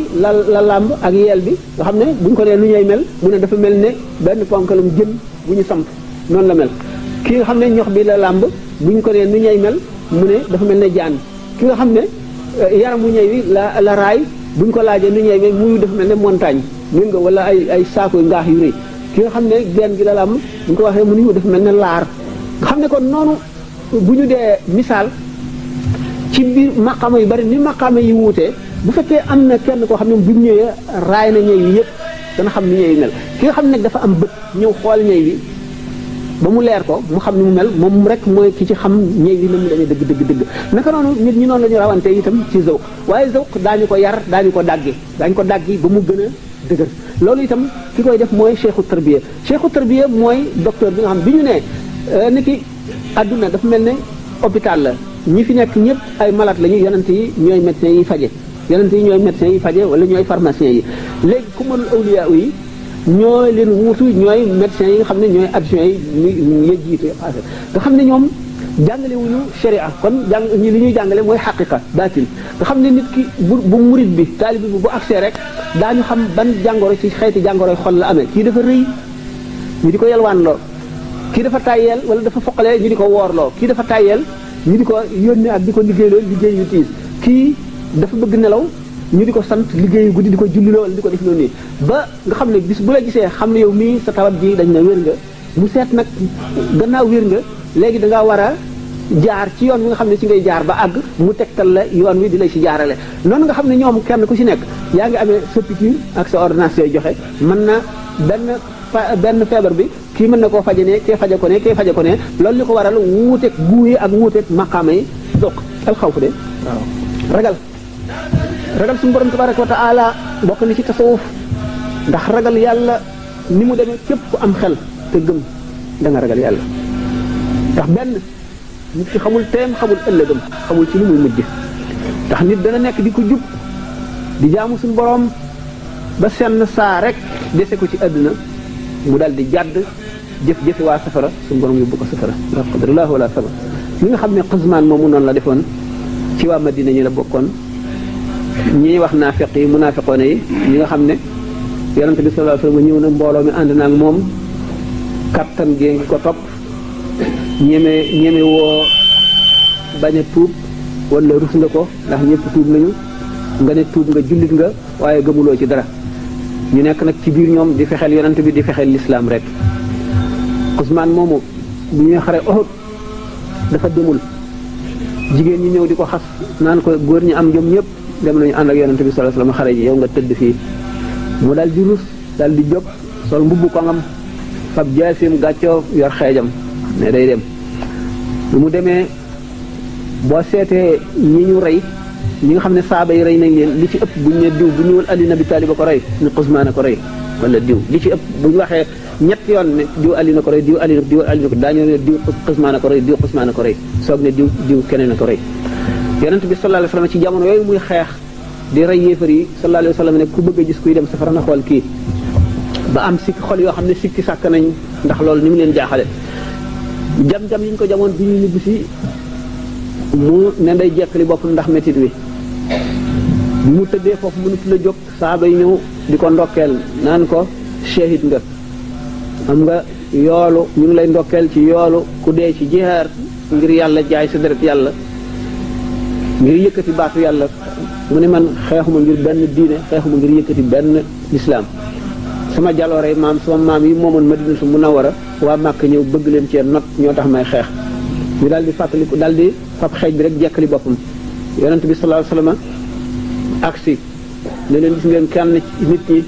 la làmb ak yeel bi nga xam ne buñ ko nee nu ñey mel mu ne dafa mel ne benn ponkalum jën bu ñu samp noonu la mel ki nga xam ne ñox bi la làmb buñ ko nee nu ñey mel mu ne dafa mel ne jaan ki nga xam ne yaramu ñey wi la raay buñ ko laajee nu ñey mel muy dafa mel ne montagne mën nga wala ay saako ngaax yu rëy ki nga xam ne genn gi la làmb buñ ko waxee mu ni dafa mel ne laar nga xam ne kon noonu bu ñu dee misaal ci biir maqaama yu bari ni maqaama yi wuutee bu fekkee am na kenn koo xam ne bu ñëwee raay na ñëw yi yëpp dana xam ni ñëw yi mel ki nga xam ne dafa am bët ñëw xool ñëw yi ba mu leer ko mu xam ni mu mel moom rek mooy ki ci xam ñëw yi na mu demee dëgg naka noonu nit ñi noonu la ñu rawante itam ci zawq waaye zawq daañu ko yar daañu ko dàggi ba mu gën a dëgër loolu itam ki koy def mooy cheikhu tarbiya mooy docteur bi nga xam bi ñu ne ni ki adduna dafa mel ne hôpital la ñi fi nekk ñëpp ay malade lañu yonent yi ñooy médecins yi faje yonent yi ñooy médecins yi faje wala ñooy pharmaciens yi léegi ku mënul awliya yi ñooy leen wuutu ñooy médecins yi nga xam ne ñooy adjoints yi ñu jiitu nga xam ne ñoom jàngale wuñu sharia kon li ñuy jàngale mooy xaqiqa baatin nga xam ne nit ki bu murid bi taalibi bi bu accès rek daañu xam ban jàngoro ci xeeti jàngoroy xol la amee kii dafa rëy ñu di ko yelwaan loo kii dafa tàyyeel wala dafa foqalee ñu di ko woorloo kii dafa tàyyeel ñu di ko yónnee ak di ko liggéeyloo liggéey yu tiis kii dafa bëgg nelaw ñu di ko sant liggéeyu guddi di ko julliloo wala di ko def loolu nii ba nga xam ne bis bu la gisee xam ne yow mii sa tawat ji dañ na wér nga mu seet nag gannaaw wér nga léegi dangaa war a jaar ci yoon wi nga xam ne ci ngay jaar ba àgg mu tegtal la yoon wi di lay ci jaarale noonu nga xam ne ñoom kenn ku ci nekk yaa ngi amee sa piqûre ak sa ordonnance yooyu joxe mën na benn feebar bi kii mën na koo faje ne kee faje ko ne kee faje ko ne loolu li ko waral wuuteeg guuyi ak wuuteeg maqaama yi doq alxawfu de waaw ragal suñu borom tabaraka wa taala bokk na ci tasawuf ndax ragal yàlla ni mu demee képp ku am xel te gëm da nga ragal yàlla ndax benn nit ki xamul teem xamul ëllëgam xamul ci li muy mujj ndax nit dana nekk di ko jub di jaamu suñu borom ba senn saa rek dese ko ci àdduna mu daal di jàdd jëfi waa safara suñu borom yóbbu ko safara la qadarullah wala sama li nga xam ne Qazmaan moomu noonu la defoon ci waa Madina ñi la bokkoon ñi wax naafiq yi munaafiqoone yi ñi nga xam ne yonente bi sallallahu alayhi wasallam ñëw na mbooloo mi ànd naag moom kattan gee ngi ko topp ñeme woo bañ a tuub wala rus nga ko ndax ñëpp tuub nañu nga ne tuub nga jullit nga waaye gëmuloo ci dara ñu nekk nag ci biir ñoom di fexeel yonent bi di fexeel lislaam rek Usmaan moomu bu ñuy xare Uhud dafa demul jigéen ñi ñëw di ko xas naan ko góor ñi am jom ñëpp dem nañu ànd ak yonent bi sallallahu alayhi wasallam xare ji yow nga tëdd fii mu daal di rus daal di jóg sol mbubbu koŋam fab jaasim gàccoo yor xeejam ne day dem lu mu demee boo seetee ñi ñu rey ñi nga xam ne saaba yi rey nañ leen li ci ëpp bu ñu ne diw bu ñëwul Ali Abi Talib a ko rey ni Usmaan a ko rey wala diw li ci ëpp bu ñu waxee ñetti yoon ne diw Ali na ko rey diw Ali na ko daañu ne diw Usmaan a ko rey diw Usmaan a ko rey soog ne diw keneen a ko rey yonent bi sallallahu alayhi wasallam ci jamono yooyu muy xeex di rey yéefar yi sallallahu alayhi wasallam ne ku bëgg a gis kuy dem safara na xool kii ba am sikki xol yoo xam ne sikki sàkk nañ ndax loolu ni mu leen jaaxale jam-jam yi ñu ko jamoon bi ñu ñibbisi mu ne day jekkali boppam ndax métit wi bi mu tëddee foofu mënut la jóg saaba yi ñëw di ko ndokkeel naan ko shahid nga am nga yoolu ñu ngi lay ndokkeel ci yoolu ku dee ci jihaar ngir yàlla jaay sa deret yàlla ngir yëkkati baatu yàlla mu ne man xeexuma ngir benn diine xeexuma ngir yëkkati benn lislaam sama jaloore maam sama maam yi moomoon Madinatu Munawwara waa Màkk ñëw bëgg leen cee not ñoo tax may xeex ñu daal di fàttaliku daal di fab xeej bi rek jekkali boppam yonent bi sallallahu alayhi wasallam aksi ne leen gis ngeen kenn nit ñi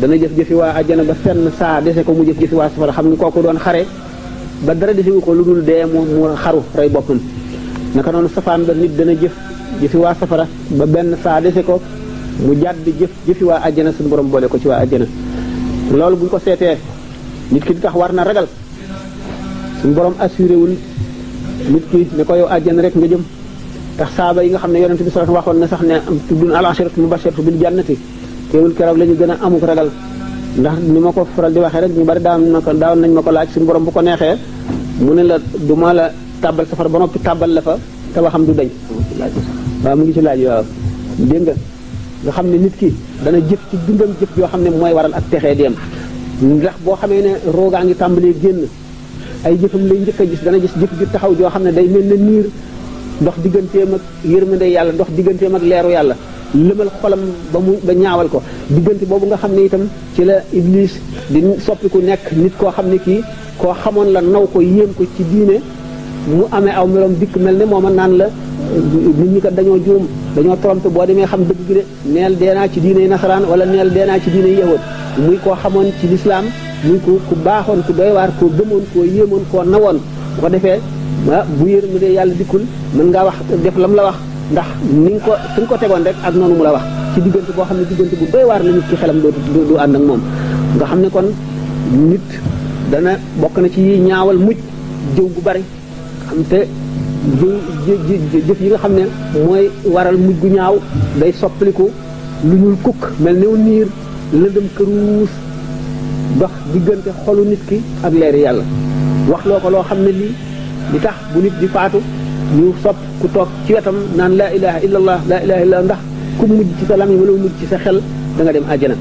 dana jëf-jëfi waa àjjana ba fenn saa dese ko mu jëf-jëfi waa safara xam nga kooku doon xare ba dara desewu ko lu dul dee mu xaru rey boppam naka noonu safaan ba nit dana jëfi waa safara ba benn saa dese ko mu jàdd jëfi waa àjjana suñu borom boole ko ci waa àjjana loolu buñ ko seetee nit ki di tax war na ragal suñu borom assuré wul nit ki ne ko yow àjjana rek nga jëm tax saaba yi nga xam ne yonent bi sallallahu alayhi wasallam waxoon na sax ne tuddun al-asharatu mubashiratu bil jannati teewul keroog la ñu gën a amuk ragal ndax ni ma ko faral di waxee rek ñu bari daawoon nañ ma ko laaj suñu borom bu ko neexee mu ne la du ma la tàbbal safara ba noppi tàbbal la fa te waxam du dañ waaw mu ngi ci laaj waaw dégg nga xam ne nit ki dana jëf ci dundam jëf yoo xam ne mooy waral ak texee dem ndax boo xamee ne roogaa ngi tàmbalee génn ay jëfam lay njëkk a gis dana gis jëf ju taxaw joo xam ne day mel na niir ndox digganteem ak yërmande yàlla ndox digganteem ak leeru yàlla lëmal xolam ba ñaawal ko diggante boobu nga xam ne itam ci la Iblis di soppiku nekk nit koo xam ne kii koo xamoon la naw ko yéem ko ci diine mu amee aw meloom dikk mel ne mooma naan la nit ñi kat dañoo juum dañoo trompé boo demee xam dëgg gi de neel deenaa ci diine nasaraan wala neel deenaa ci diine yahud muy koo xamoon ci lislaam muy ku baaxoon ku doy waar koo gëmoon koo yéemoon koo nawoon bu ko defee bu yërmande yàlla dikkul mën ngaa wax def lam la wax ndax ni nga ko fi nga ko tegoon rek ak noonu mu la wax ci diggante boo xam ne diggante bu doy waar la nit ki xelam du ànd ak moom nga xam ne kon nit dana bokk na ci yi ñaawal mujj jëw gu bari xam te jëf yi nga xam ne mooy waral mujj gu ñaaw day soppaliku lu ñuul kukk mel new niir lëndëm këruus dox diggante xolu nit ki ak leeri yàlla wax loo ko loo xam ne lii li tax bu nit di faatu ñu sopp ku toog ci wetam naan laa ilaha illallah laa ilaha illallah ndax ku mujj ci sa lamiñ wala mujj ci sa xel da nga dem àjjana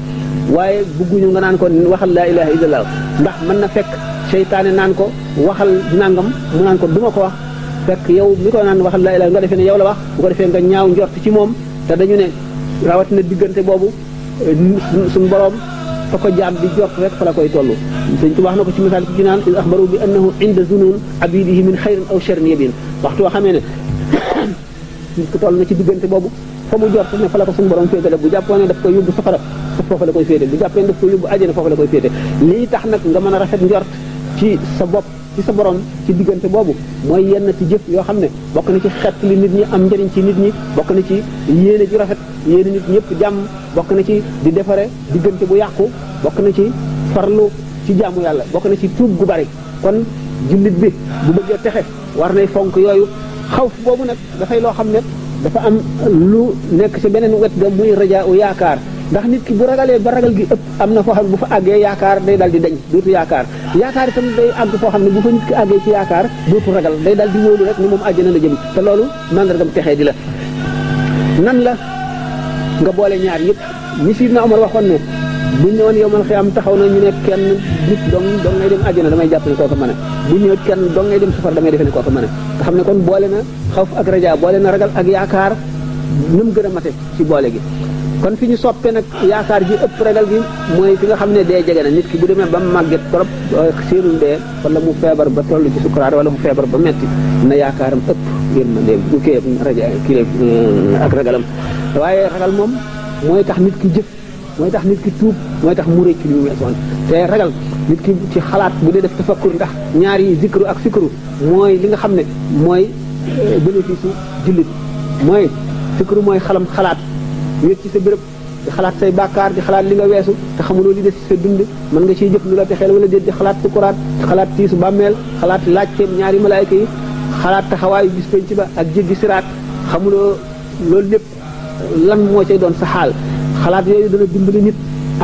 waaye bugguñu nga naan ko waxal laa ilaha illallah ndax mën na fekk seytaane naan ko waxal nangam mu naan ko duma ko wax fekk yow mi ko naan waxal laa ilaha nga defee ne yow la wax bu ko defee nga ñaaw njort ci moom te dañu ne rawatina diggante boobu suñu borom fa ko jaam di jot rek fa la koy toll sëñ Tuubaa wax na ko ci misaal ci naan is axbaru bi annahu inda zunun abidihi min xayrin aw sharrin yabin waxtu woo xamee ne nit ko toll na ci diggante boobu fa mu jot ne fa la ko suñu borom féetale bu jàppoo ne daf koy yóbbu safara foofa la koy féete bu jàppee ne daf koy yóbbu àjjana foofa la koy féete lii tax nag nga mën a rafet njort ci sa bopp ci sa borom ci diggante boobu mooy yenn ci jëf yoo xam ne bokk na ci xett li nit ñi am njëriñ ci nit ñi bokk na ci yéene ju rafet yéene nit ñëpp jàmm bokk na ci di defare diggante bu yàqu bokk na ci farlu ci jaamu yàlla bokk na ci tuub gu bari kon jullit bi bu bëggee texe war nay fonk yooyu xawf boobu nag dafay loo xam ne dafa am lu nekk ci beneen wet ga muy rajaa u yaakaar ndax nit ki bu ragalee ba ragal gi ëpp am na foo xam ne bu fa àggee yaakaar day dal di dañ dootu yaakaar itam day àgg foo xam ne bu fa nit ki àggee ci yaakaar dootu ragal day dal di wóolu rek ni moom àjjana la jëm te loolu mandargam texee di la nan la nga boole ñaar yëpp ñi Sidna Omar waxoon ne buñ ñëwoon yowmal xiyaam taxaw na ñu ne kenn nit dong ngay dem àjjana damay jàpp ne kooku mën a buñ ñëw kenn dong ngay dem safar damay defe ne kooku mën a nga xam ne kon boole na xawf ak rajaa boole na ragal ak yaakaar nu mu gën a mate ci boole gi kon fi ñu soppee nag yaakaar ji ëpp ragal gi mooy fi nga xam ne dee jege na nit ki bu demee ba màgget trop séenul dee wala mu feebar ba toll ci sukuraat wala mu feebar ba metti na yaakaaram ëpp yërmande bu kii raja kii ak ragalam waaye ragal moom mooy tax nit ki jëf mooy tax nit ki tuub mooy tax mu rëcc li mu weesoon te ragal nit ki ci xalaat bu dee def tafakkur ndax ñaar yi zikru ak fikru mooy li nga xam ne mooy bénéfice u jullit mooy zikru mooy xalaat wéet ci sa béréb di xalaat say bàkkaar di xalaat li nga weesu te xamuloo li des ci sa dund mën nga ciy jëf lu la texeel wala déet di xalaat sukuraat xalaat tiisu bàmmeel xalaat laajteem ñaari malaayka yi xalaat taxawaayu bis penc ba ak jéggi siraat xamuloo loolu lépp lan moo cay doon sa xaal xalaat yooyu dana dimbali nit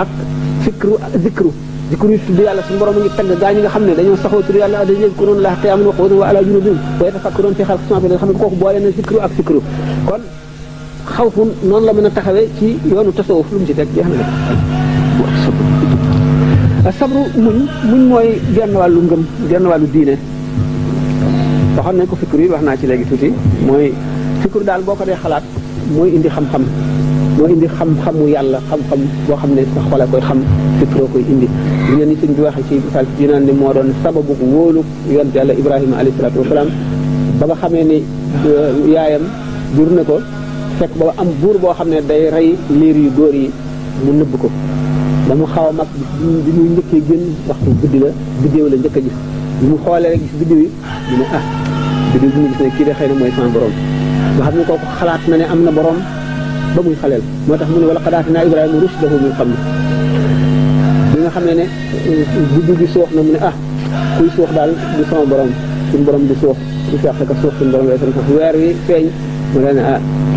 ak fikru zikru yi tudd yàlla suñu borom a ngi tagg gaa ñi nga xam ne dañoo saxoo tudd yàlla dañu yadkuruuna llaaha qiyaaman wa qu'uudan wa alaa junuubihim wa yatafakkaruuna fii xalqis samaawaati wal ardi xam ne kooku boole na zikru ak fikru kon xawfu noonu la mën a taxawee ci yoonu tasawuf lu mu ci teg jeex na sabru muñ mooy genn wàllu ngëm genn wàllu diine waxoon nañ ko fikru yi wax naa ci léegi tuuti mooy fikru daal boo ko dee xalaat mooy indi xam-xam moo indi xam-xamu yàlla xam-xam boo xam ne sa xol a koy xam fikroo koy indi li ngeen ni sëñ bi waxee ci misaal ci naan ne moo doon sababu wóolu yonent yàlla Ibrahima alayhi salaatu wasalaam ba nga xamee ni yaayam jur na ko fekk ba am buur boo xam ne day rey liir yu góor yi mu nëbb ko ba mu xaw a mag bi muy njëkkee génn waxtu guddi la biddéew la njëkk a gis bi mu xoolee rek gis biddiw yi mu ne biddiw bi mu gis ne kii de xëy na mooy sama borom nga xam ne kooku xalaat na ne am na borom ba muy xaleel moo tax mu ne wala qad aatinaa Ibrahima rushdahu min qabl bi nga xam ne biddiw bi suux na mu ne kuy suux daal du sama borom suñu borom du suux du feex ka suux suñu borom lay suux weer wi feeñ mu ne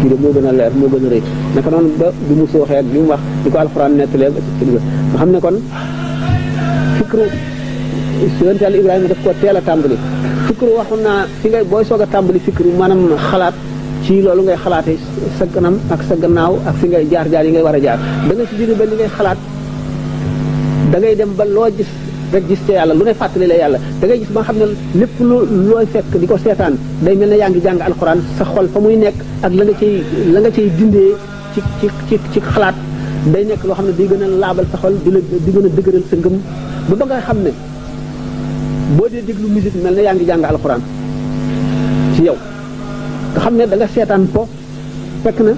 kii de moo gën a leer moo gën a rëy naka noonu ba bi mu sooxee li mu wax di ko alxuraan nettalee nga xam ne kon fikru yonent Yàlla Ibrahima daf ko teel a tàmbali fikru waxoon naa fi ngay booy soog a tàmbali fikru maanaam xalaat ci loolu ngay xalaatee sa kanam ak sa gannaaw ak fi ngay jaar yi ngay war a jaar da nga ci jóge ba li ngay xalaat da ngay dem ba loo gis rek gis ca yàlla lu ne fàttali la yàlla da ngay gis ba nga xam ne lépp looy fekk di ko seetaan day mel ne yaa ngi jàng alxuraan sa xol fa muy nekk ak la nga cay dindee ci xalaat day nekk loo xam ne day gën a laabal sa xol di gën a dëgëral sa ngëm ba nga xam ne boo dee déglu musique mel ne yaa ngi jàng alxuraan ci yow nga xam ne da nga seetaan po fekk na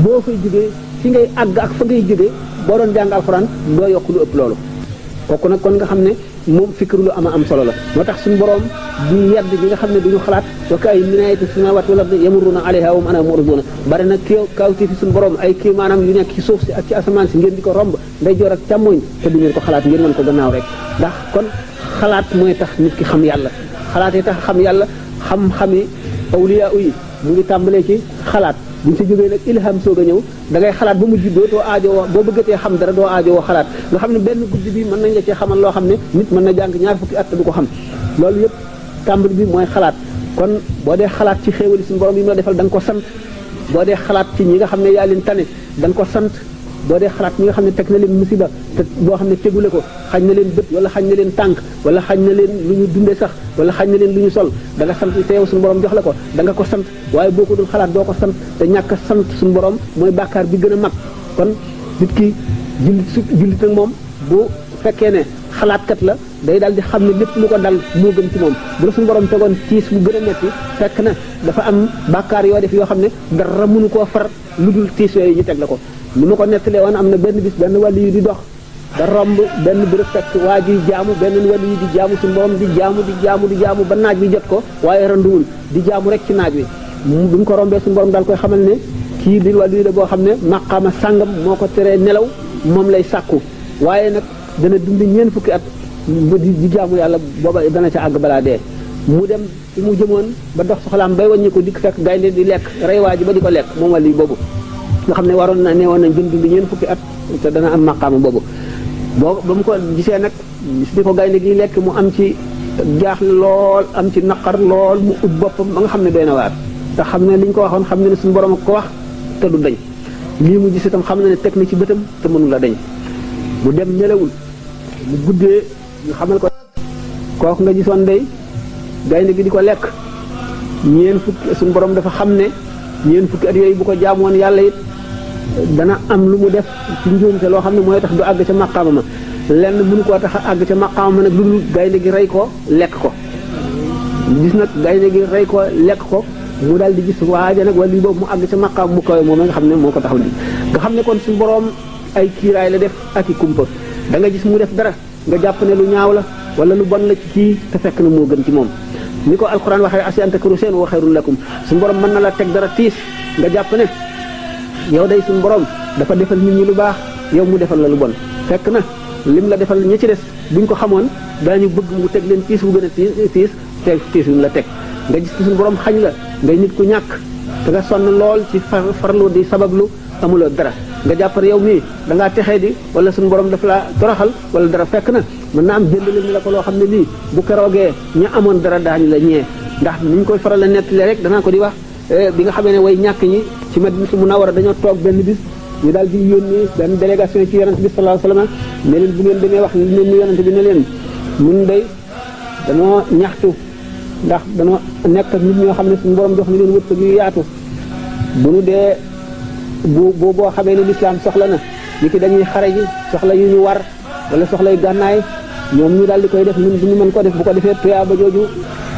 boo fay jógee fi ngay àgg ak fa ngay jógee boo doon jàng alxuraan doo yokk lu ëpp loolu kooku nag kon nga xam ne moom fikir lu am solo la moo tax suñu borom di yedd ñi nga xam ne duñu xalaat wa ka'ayyin min aayatin fis samaawaati wal ardi yamurruuna alayhaa wa hum anhaa mu'riduun bari na kawti fi suñu borom ay kii maanaam yu nekk ci suuf si ak ci asamaan si ngeen di ko romb ndeyjoor ak càmmoñ te du ngeen ko xalaat ngeen mën ko gannaaw rek ndax kon xalaat mooy tax nit ki xam yàlla xalaatee tax xam yàlla xam-xami awliyaa yi mu ngi tàmbalee ci xalaat bu ñu si jógee nag ilham soog a ñëw da ngay xalaat ba mujj dootoo aajowoo boo bëggatee xam dara doo aajowoo xalaat nga xam ne benn guddi bi mën nañ la cee xamal loo xam ne nit mën na jàng ñaar fukki at du ko xam loolu yëpp tàmbali bi mooy xalaat kon boo dee xalaat ci xéewali suñu borom yi mu la defal da nga ko sant boo dee xalaat ci ñi nga xam ne yaa leen tane da nga ko sant boo dee xalaat ñi nga xam ne teg na leen musiba te boo xam ne tegule ko xañ na leen bët wala xañ na leen tànk wala xañ na leen lu ñu dunde sax wala xañ na leen lu ñu sol da nga sant te yow suñu borom jox la ko da nga ko sant waaye boo ko dul xalaat doo ko sant te ñàkk a sant suñu borom mooy bàkkaar bi gën a mag kon nit ki jullit ak moom bu fekkee ne xalaatkat la day daal di xam ne lépp lu ko dal moo gën ci moom bu la suñu borom tegoon tiis bu gën a metti fekk na dafa am bàkkaar yoo def yoo xam ne dara mënu koo far lu dul tiis yooyu ñu teg la ko li ma ko nettalee woon am na benn bis benn wàllu yu di dox da romb benn bërëb fekk waa ji jaamu benn wàllu yu di jaamu suñu borom di jaamu ba naaj bi jot ko waaye randuwul di jaamu rek ci naaj wi bi mu ko rombee suñu borom daal koy xamal ne kii di wàllu yu la boo xam ne maqaama sàngam moo ko teree nelaw moom lay sàkku waaye nag dana dund ñeent fukki at ba di jaamu yàlla booba dana ca àgg balaa dee mu dem fi mu jëmoon ba dox soxlaam bay wàññi ko dikk fekk gaynde di lekk rey waa ji ba di ko lekk moom wàllu yu boobu nga xam ne waroon na neewoon nañ gën dund ñeent fukki at te dana am maqaama boobu ba mu ko gisee nag gis ni ko gaynde gi lekk mu am ci jaaxle lool am ci naqar lool mu ub boppam ba nga xam ne doy na waar te xam ne li ñu ko waxoon xam ne ne suñu borom ak ko wax te du dañ lii mu gis itam xam ne ne teg na ci bëtam te mënu la dañ mu dem nelawul mu guddee ñu xamal ko kooku nga gisoon day gaynde gi di ko lekk ñeent fukki suñu borom dafa xam ne ñeent fukki at yooyu bu ko jaamoon yàlla it dana am lu mu def ci njuumte loo xam ne mooy tax du àgg ca maqaama ma lenn mënu koo tax a àgg ca maqaama ma nag lu dul gaynde gi rey ko lekk ko gis nag gaynde gi rey ko lekk ko mu daal di gis waaja nag wala lii boobu mu àgg ca maqaama mu kawe moom nga xam ne moo ko taxaw di nga xam ne kon suñu borom ay kiiraay la def ak i kumpa da nga gis mu def dara nga jàpp ne lu ñaaw la wala lu bon la ci kii te fekk na moo gën ci moom ni ko alquran waxee asi an takru seen wa xayrun lakum suñu borom mën na la teg dara tiis nga jàpp ne yow day suñu borom dafa defal nit ñi lu baax yow mu defal la lu bon fekk na lim la defal ñi ci des buñ ko xamoon daañu bëgg mu teg leen tiis bu gën a tiis te tiis wi mu la teg nga gis suñu borom xañ la ngay nit ku ñàkk te nga sonn lool ci farlu di sabablu amuloo dara nga jàpp ne yow mii da ngaa texee di wala suñu borom dafa la toroxal wala dara fekk na mën naa am jëndale ni la ko loo xam ne lii bu keroogee ña amoon dara daañu la ñee ndax niñ koy faral la nettali rek danaa ko di wax bi nga xamee ne way ñàkk ñi ci Madinatu Munawwara dañoo toog benn bis ñu daal di yónni benn délégation ci yonent bi sallallahu alayhi wasallam ne leen bu ngeen demee wax li leen ni yonent bi ne leen mun day danoo ñaxtu ndax danoo nekk ak nit ñoo xam ne suñu borom jox na leen wërsëg yu yaatu bu nu dee boo xamee ne lislaam soxla na ni ki dañuy xare ji soxla yu ñu war wala soxlay gànnaay ñoom ñu daal di koy def ñun duñu mën ko def bu ko defee tuyaaba jooju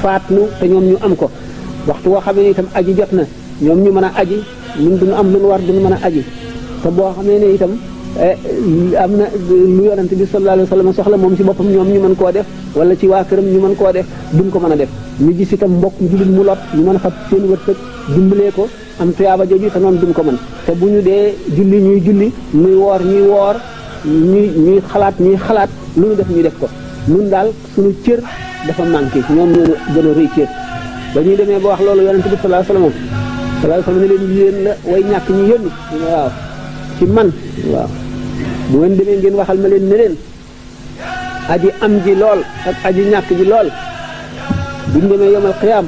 faat nu te ñoom ñu am ko waxtu woo xamee ne itam aji jot na ñoom ñu mën a aji ñun duñu am lu ñu war duñu mën a aji te boo xamee ne itam am na lu yonante bi sallallahu alayhi wa sallam soxla moom ci boppam ñoom ñu mën koo def wala ci waa këram ñu mën koo def duñ ko mën a def ñu gis itam mbokk jullit mu lot ñu mën a fab seen wërsëg dimbalee ko am tuyaaba jooju te noonu duñ ko mën te bu ñu dee julli ñuy julli muy woor ñuy woor ñuy xalaat lu ñu def ñu def ko ñun daal suñu cër dafa manqué ñoom ñoo gën a rëy cër ba ñuy demee ba wax loolu yonante bi sallallahu alayhi wa sallam ne leen yéen la way ñàkk ñu yónni ñu ne waaw ci man waaw bu ngeen demee ngeen waxal ma leen ne leen aji am ji lool ak aji ñàkk ji lool buñ demee yomal xiyaam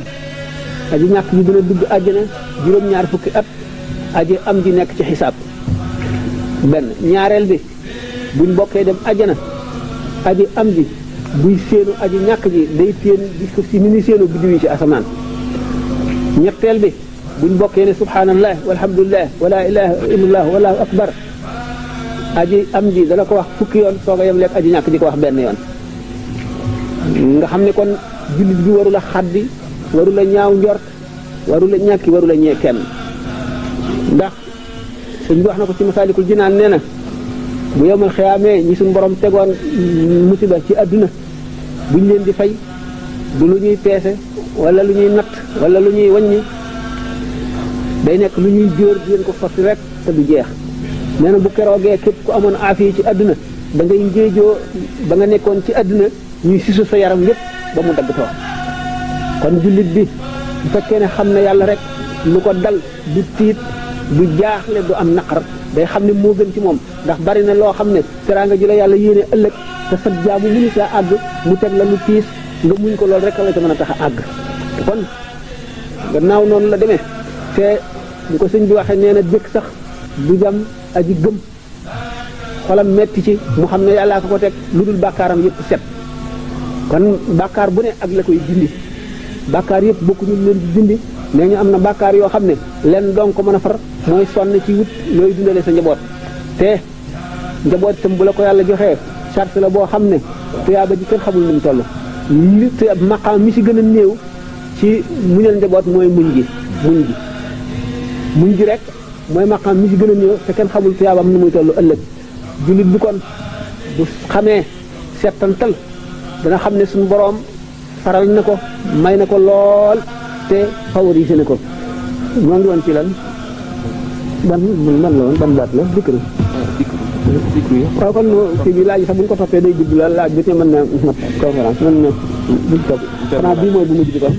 aji ñàkk ji dina dugg àjjana juróom-ñaar fukki at aji am ji nekk ci xisaab benn ñaareel bi buñ bokkee dem àjjana aji am ji buy séenu aji ñàkk ji day séen di ko si ni ni séenu biddiw yi ci asamaan ñetteel bi buñ bokkee ne subhanallah walhamdulillah wala ilaha illallah wallahu akbar aji am ji dana ko wax fukki yoon soog a yem lekk aji ñàkk ji ko wax benn yoon nga xam ne kon jullit bi warula xaddi warula ñaaw njort warula ñàkki warula ñee kenn ndax sëñ bi wax na ko ci Masaalikul Jinaan nee na bu yomal xiyaamee ñi suñ borom tegoon musiba ci àdduna buñ leen di fay du lu ñuy peese wala lu ñuy natt wala lu ñuy wàññi day nekk lu ñuy jóor di leen ko sotti rek te du jeex nee na bu keroogee képp ku amoon aafiya ci àdduna da ngay ngéejoo ba nga nekkoon ci àdduna ñuy sisu sa yaram yépp ba mu dagg too kon jullit bi bu fekkee ne xam ne yàlla rek lu ko dal du tiit du jaaxle du am naqar day xam ne moo gën ci moom ndax bari na loo xam ne teraanga ji la yàlla yéene ëllëg te sa jaamu mënu saa àgg mu teg la lu tiis nga muñ ko lool rek la ca mën a tax a àgg kon gannaaw noonu la demee te bu ko sëñ bi waxee nee na jëkk sax du jam aji gëm xolam metti ci mu xam ne yàllaa ko teg lu dul bàkkaaram yëpp set kon bàkkaar bu ne ak la koy dindi bàkkaar yëpp bokkuñu leen di dindi nee ñu am na bàkkaar yoo xam ne leen doon ko mën a far mooy sonn ci wut looy dundale sa njaboot te njaboot itam bu la ko yàlla joxee charte la boo xam ne tuyaaba ji kenn xamul nu mu toll li te maqaam mi si gën a néew ci muñal njaboot mooy muñ gi rek mooy maqaam mi si gën a néew te kenn xamul tuyaabam nu muy toll ëllëg jullit bi kon bu xamee settantal dana xam ne suñu boroom faral na ko may na ko lool te favorisé na ko ñoo ngi woon ci lan ban la woon ban baat la dikru waaw kon kii bi laaj sax bu ñu ko toppee day gudd la laaj bi te mën na mat conférence mën na buñ topp xanaa bii mooy bu mujj bi kon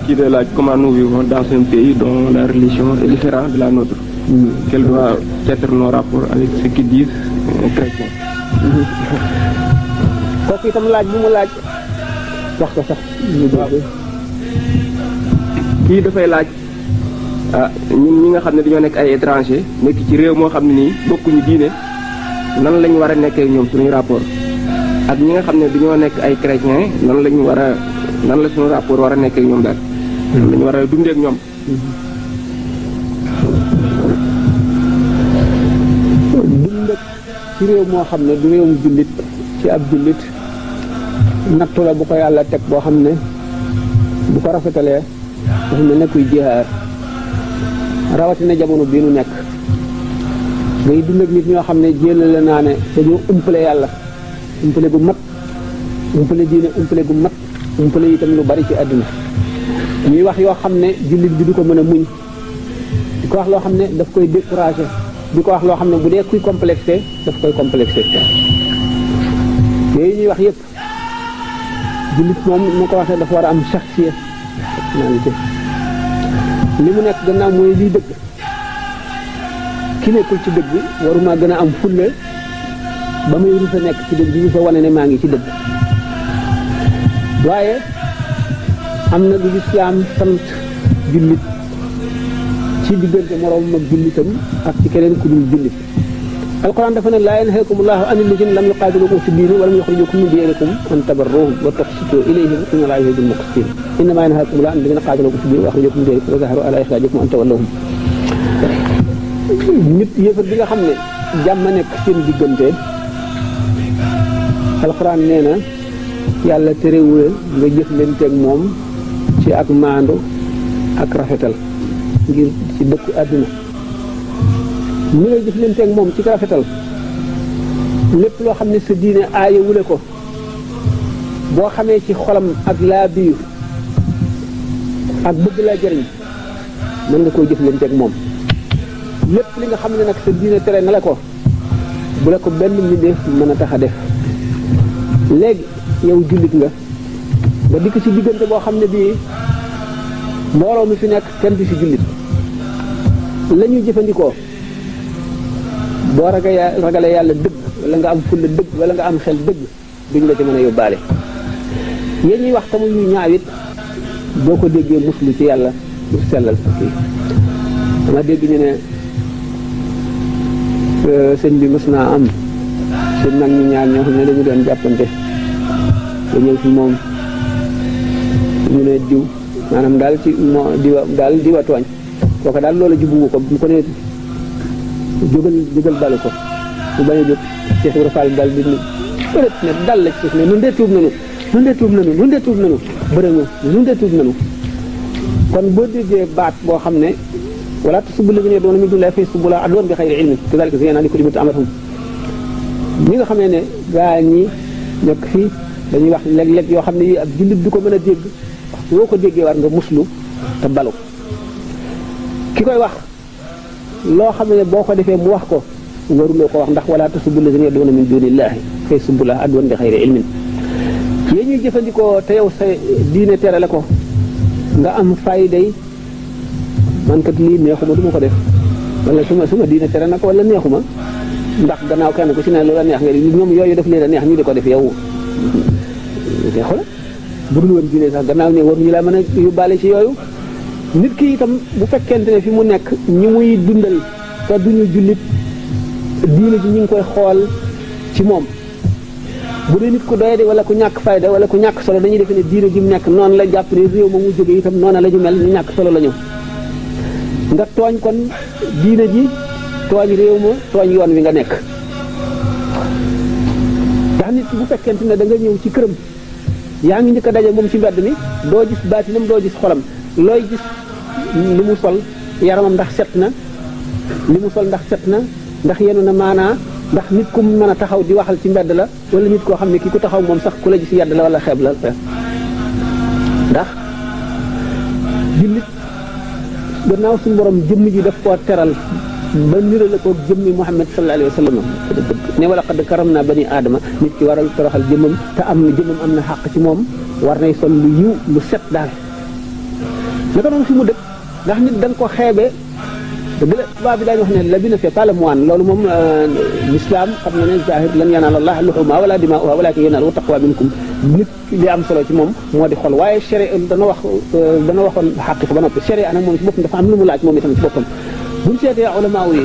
qui de laaj comment nous vivons dans un pays dont la religion est différente de la nôtre. Quel doit être nos rapports avec ce qu'ils disent chrétiens. kooku itam laaj bu mu laaj wax ko sax. kii dafay laaj ñun ñi nga xam ne dañoo nekk ay étranger nekk ci réew moo xam ne nii bokkuñu diine nan lañu war a nekkee ñoom suñuy rapport ak ñi nga xam ne dañoo nekk ay chrétiens nan la suñu rapport war a nekkee ñoom daal. nan lañu war a dundee ak ñoom. dund ci réew moo xam ne du réewum jullit ci ab jullit nattu la bu ko yàlla teg boo xam ne bu ko rafetalee dafa mel ne kuy jihaar rawatina jamono bii nu nekk ngay dund ak nit ñoo xam ne jëlale naa ne dañoo umpale yàlla umpale gu mat umpale diine umpale gu mat umpale itam lu bari ci àdduna ñuy wax yoo xam ne jullit bi du ko mën a muñ di ko wax loo xam ne daf koy découragé di ko wax loo xam ne bu dee kuy complexé daf koy complexé yooyu ñuy wax yëpp jullit moom mu ko waxee dafa war a am shakhsiya personnalité li mu nekk gannaaw mooy liy dëgg ki nekkul ci dëgg waruma gën a am fulle ba muy rusa nekk ci dëgg bi rusa wane ne maa ngi ci dëgg waaye am na lu lislaam sant jullit ci diggante moroom ak jullitam ak ci keneen ku dul jullit alquran dafa ne laa yanhaakumullahu an alladhina lam yuqaatilukum fi diini wa lam yukhrijukum min diyarikum an tabarruhum wa tuqsitu ilayhim inna allaha yuhibbul muqsitin innamaa yanhaakumullahu an alladhina qaatalukum fi diini wa akhrajakum min diyarikum wa zaharu ala ikhraajikum an tawallawhum nit yéefar bi nga xam ne jàmm nekk seen diggante alxuraan nee na yàlla terewul nga jëflanteeg moom ci ak maandu ak rafetal ngir ci dëkku àdduna ni ngay jëflanteeg moom ci rafetal lépp loo xam ne sa diine aayewule ko boo xamee ci xolam ak laa biir ak bëgg laa jëriñ mën nga koy jëflanteeg moom lépp li nga xam ne nag sa diine tere na la ko bu la ko benn mbindeef mën a tax a def léegi yow jullit nga dikk ci diggante boo xam ne bii mbooloo mi fi nekk kenn du ci jullit la ñuy jëfandikoo boo ragale yàlla dëgg wala nga am fulla dëgg wala nga am xel dëgg duñ la ci mën a yóbbaale yéen ñuy wax tamu yu ñaaw it boo ko déggee muslu ci yàlla du sellal sa kii dama dégg ñu ne sëñ bi mës naa am ci mag ñu ñaar ñoo xam ne dañu doon jàppante ba ñëw fi moom ñu ne diw maanaam daal ci moo diwa tooñ kooku daal loola jubuwu ko bu ko ne jógal balu ko bu bañ a jóg Cheikh Ibrahima Fall daal di peut ne dal la ci suuf ne nun dee tuub nanu bërëngu nun dee tuub nanu kon boo déggee baat boo xam ne wala tasubbu llaziina yad'uuna min duuni llaahi fa yasubbu llaaha adwan bi xayri ilmin kazaalika zayyana li kulli ummatin amalahum ñi nga xam ne gaa ñi nekk fii dañuy wax léeg-léeg yoo xam ne yi ab jullit du ko mën a dégg waxtu woo ko déggee war nga muslu te balu ki koy wax loo xam ne boo ko defee mu wax ko waruloo ko wax ndax wala tasubbu llaziina yad'uuna min duuni llaahi fa yasubbu llaaha adwan bi xayri ilmin yéen ñuy jëfandikoo te yow sa diine tere la ko nga am fayday man kat lii neexuma du ma ko def wala suma diine tere na ko wala neexuma ndax gannaaw kenn ku ci ne loola neex nga ñoom yooyu def leen a neex ñu di ko def yow neexu la bu dul woon diine sax gannaaw ne waruñu laa mën a yóbbaale ci yooyu nit ki itam bu fekkente ne fi mu nekk ñi muy dundal te duñu jullit diine ji ñu ngi koy xool ci moom bu dee nit ku doyadi wala ku ñàkk fayda wala ku ñàkk solo dañuy defe ne diine ji mu nekk noonu la jàpp ne réew ma mu jógee itam noonu la ñu mel ñu ñàkk solo la ñu nga tooñ kon diine ji tooñ réew ma tooñ yoon wi nga nekk ndax nit ki bu fekkente ne da nga ñëw ci këram yaa ngi njëkk a daje moom ci mbedd mi doo gis baatinam doo gis xolam looy gis li mu sol yaramam ndax set na li mu sol ndax set na ndax yenu na maanaa ndax nit ku mën a taxaw di waxal ci mbedd la wala nit koo xam ne ki ku taxaw moom sax ku la gis yedd la wala xeeb la ndax jullit gannaaw suñu borom jëmm ji daf koo teral ba nirale ko jëmmi Muhammad sallallahu alayhi wa sallam ne wala qad karam naa bani aadama nit ki waral toroxal jëmmam te am na jëmmam am na xàq ci moom war nay sol lu yiw lu set daal naka noonu fi mu dëkk ndax nit da nga ko xeebee dëgg la tubaab bi daañu wax ne l'habit ne fait pas le moine loolu moom l'islam xam na ne zahir lan yanaala llaaha luhuumuhaa wala dimaa'uhaa walaakin yanaaluhu taqwa minkum nit li am solo ci moom moo di xol waaye sharia dana waxoon xaqiqa ba noppi sharia nag moom ci boppam dafa am lu mu laaj moom itam ci boppam buñ seetee ulamaa yi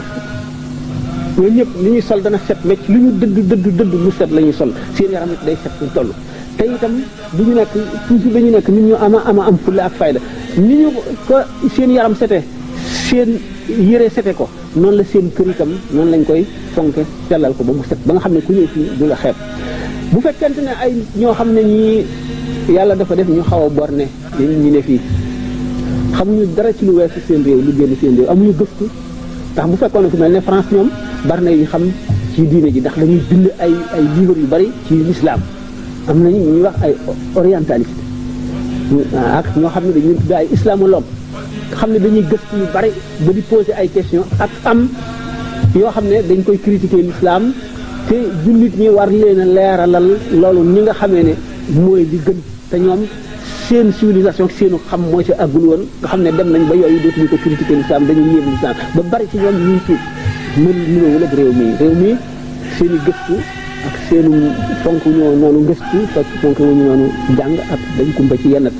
ñoom ñëpp li ñuy sol dana set wecc lu ñu dëdd lu set la ñuy sol seen yaram it day set fu toll te itam du ñu nekk toujours dañu nekk nit ñu ama am fulla ak fayda ni ñu ko seen yaram sete seen yére sete ko noonu la seen kër itam noonu lañ koy fonke sellal ko ba mu set ba nga xam ne ku ñëw fii du la xeeb bu fekkente ne ay ñoo xam ne ñii yàlla dafa def ñu xaw a borne ñi ne fii xamuñu dara ci lu weesu seen réew lu génn seen réew amuñu gëstu ndax bu fekkoon ne fu mel ne France ñoom bari na yu xam ci diine ji ndax dañuy bind ay livres yu bari ci l'islam am nañu ñuy wax ay orientaliste ak ñoo xam ne dañuy tudd ay islamologue xam ne dañuy gëstu yu bari ba di poser ay questions ak am yoo xam ne dañ koy critiquer l'islam te jullit ñi war leen a leeralal loolu ñi nga xamee ne mooy li gën te ñoom seen civilisation seenu xam moo ci àggul woon nga xam ne dem nañ ba yooyu dootuñu ko critiquer l'islam dañuy yéem l'islam ba bari ci ñoom ñuy tuub mën niroowul ak réew mi seen i gëstu ak seenu fonk ñoo noonu gëstu fekk fonk wuñu noonu jàng ak dañ kumpa ci yennat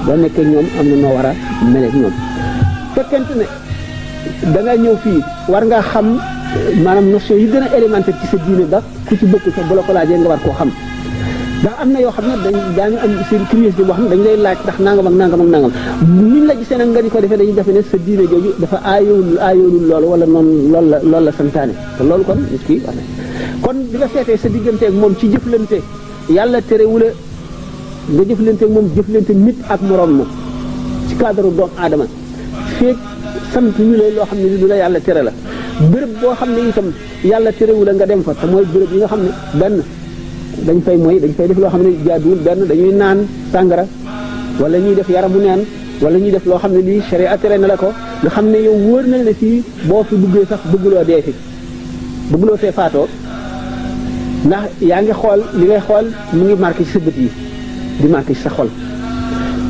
boo nekkee ñoom am na noo war a meleeg ñoom fekkente ne da nga ñëw fii war nga xam maanaam notion yi gën a élémentaire ci sa diine ba ku ci bëgg sax bu la ko laajee nga war koo xam ndax am na yoo xam ne daañu am seen curiosité boo xam ne dañ lay laaj ndax nangam ak nangam ak nangam niñ la gisee nag nga di ko defee dañuy defe ne sa diine jooju dafa aayoolul loolu wala noonu loolu la santaane te loolu kon nit ki wax kon bi nga seetee sa diggante ak moom ci jëflante yàlla terewula nga jëflante ak moom jëflante nit ak moroom ma ci cadre doomu aadama feeg sant ñu lay loo xam ne du la yàlla tere la béréb boo xam ne itam yàlla terewula nga dem fa te mooy béréb yi nga xam ne benn dañ fay def loo xam ne jaaduwul benn dañuy naan sàngara wala ñuy def yaramu neen wala ñuy def loo xam ne lii sharia tere na la ko nga xam ne yow wóor na la fii boo fi duggee sax bëgguloo dee fi bëgguloo fee faatoo ndax yaa ngi xool li ngay xool mu ngi marqué ci sa bët yi di marqué ci sa xol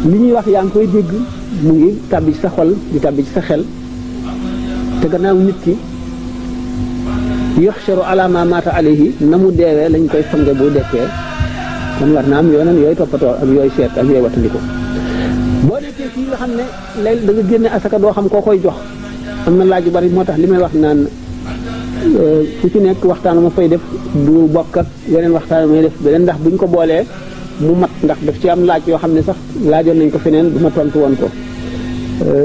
li ñuy wax yaa ngi koy dégg mu ngi tàbbi ci sa xol di tàbbi ci sa xel te gannaaw nit ki yuxsharu ala ma mata alayhi na mu deewee lañ koy fange bu dekkee kon war na am yoonam yooyu toppatoo ak yooyu seet ak yooyu wattandiko boo nekkee fii nga xam ne léegi da nga génne asaka doo xam koo koy jox am na laaj yu bari moo tax li may wax naan fu ci nekk waxtaan ma fay def du bokk ak yeneen waxtaan may def beneen ndax buñ ko boolee mu mat ndax daf ci am laaj yoo xam ne sax laajoon nañ ko feneen du ma tontu woon ko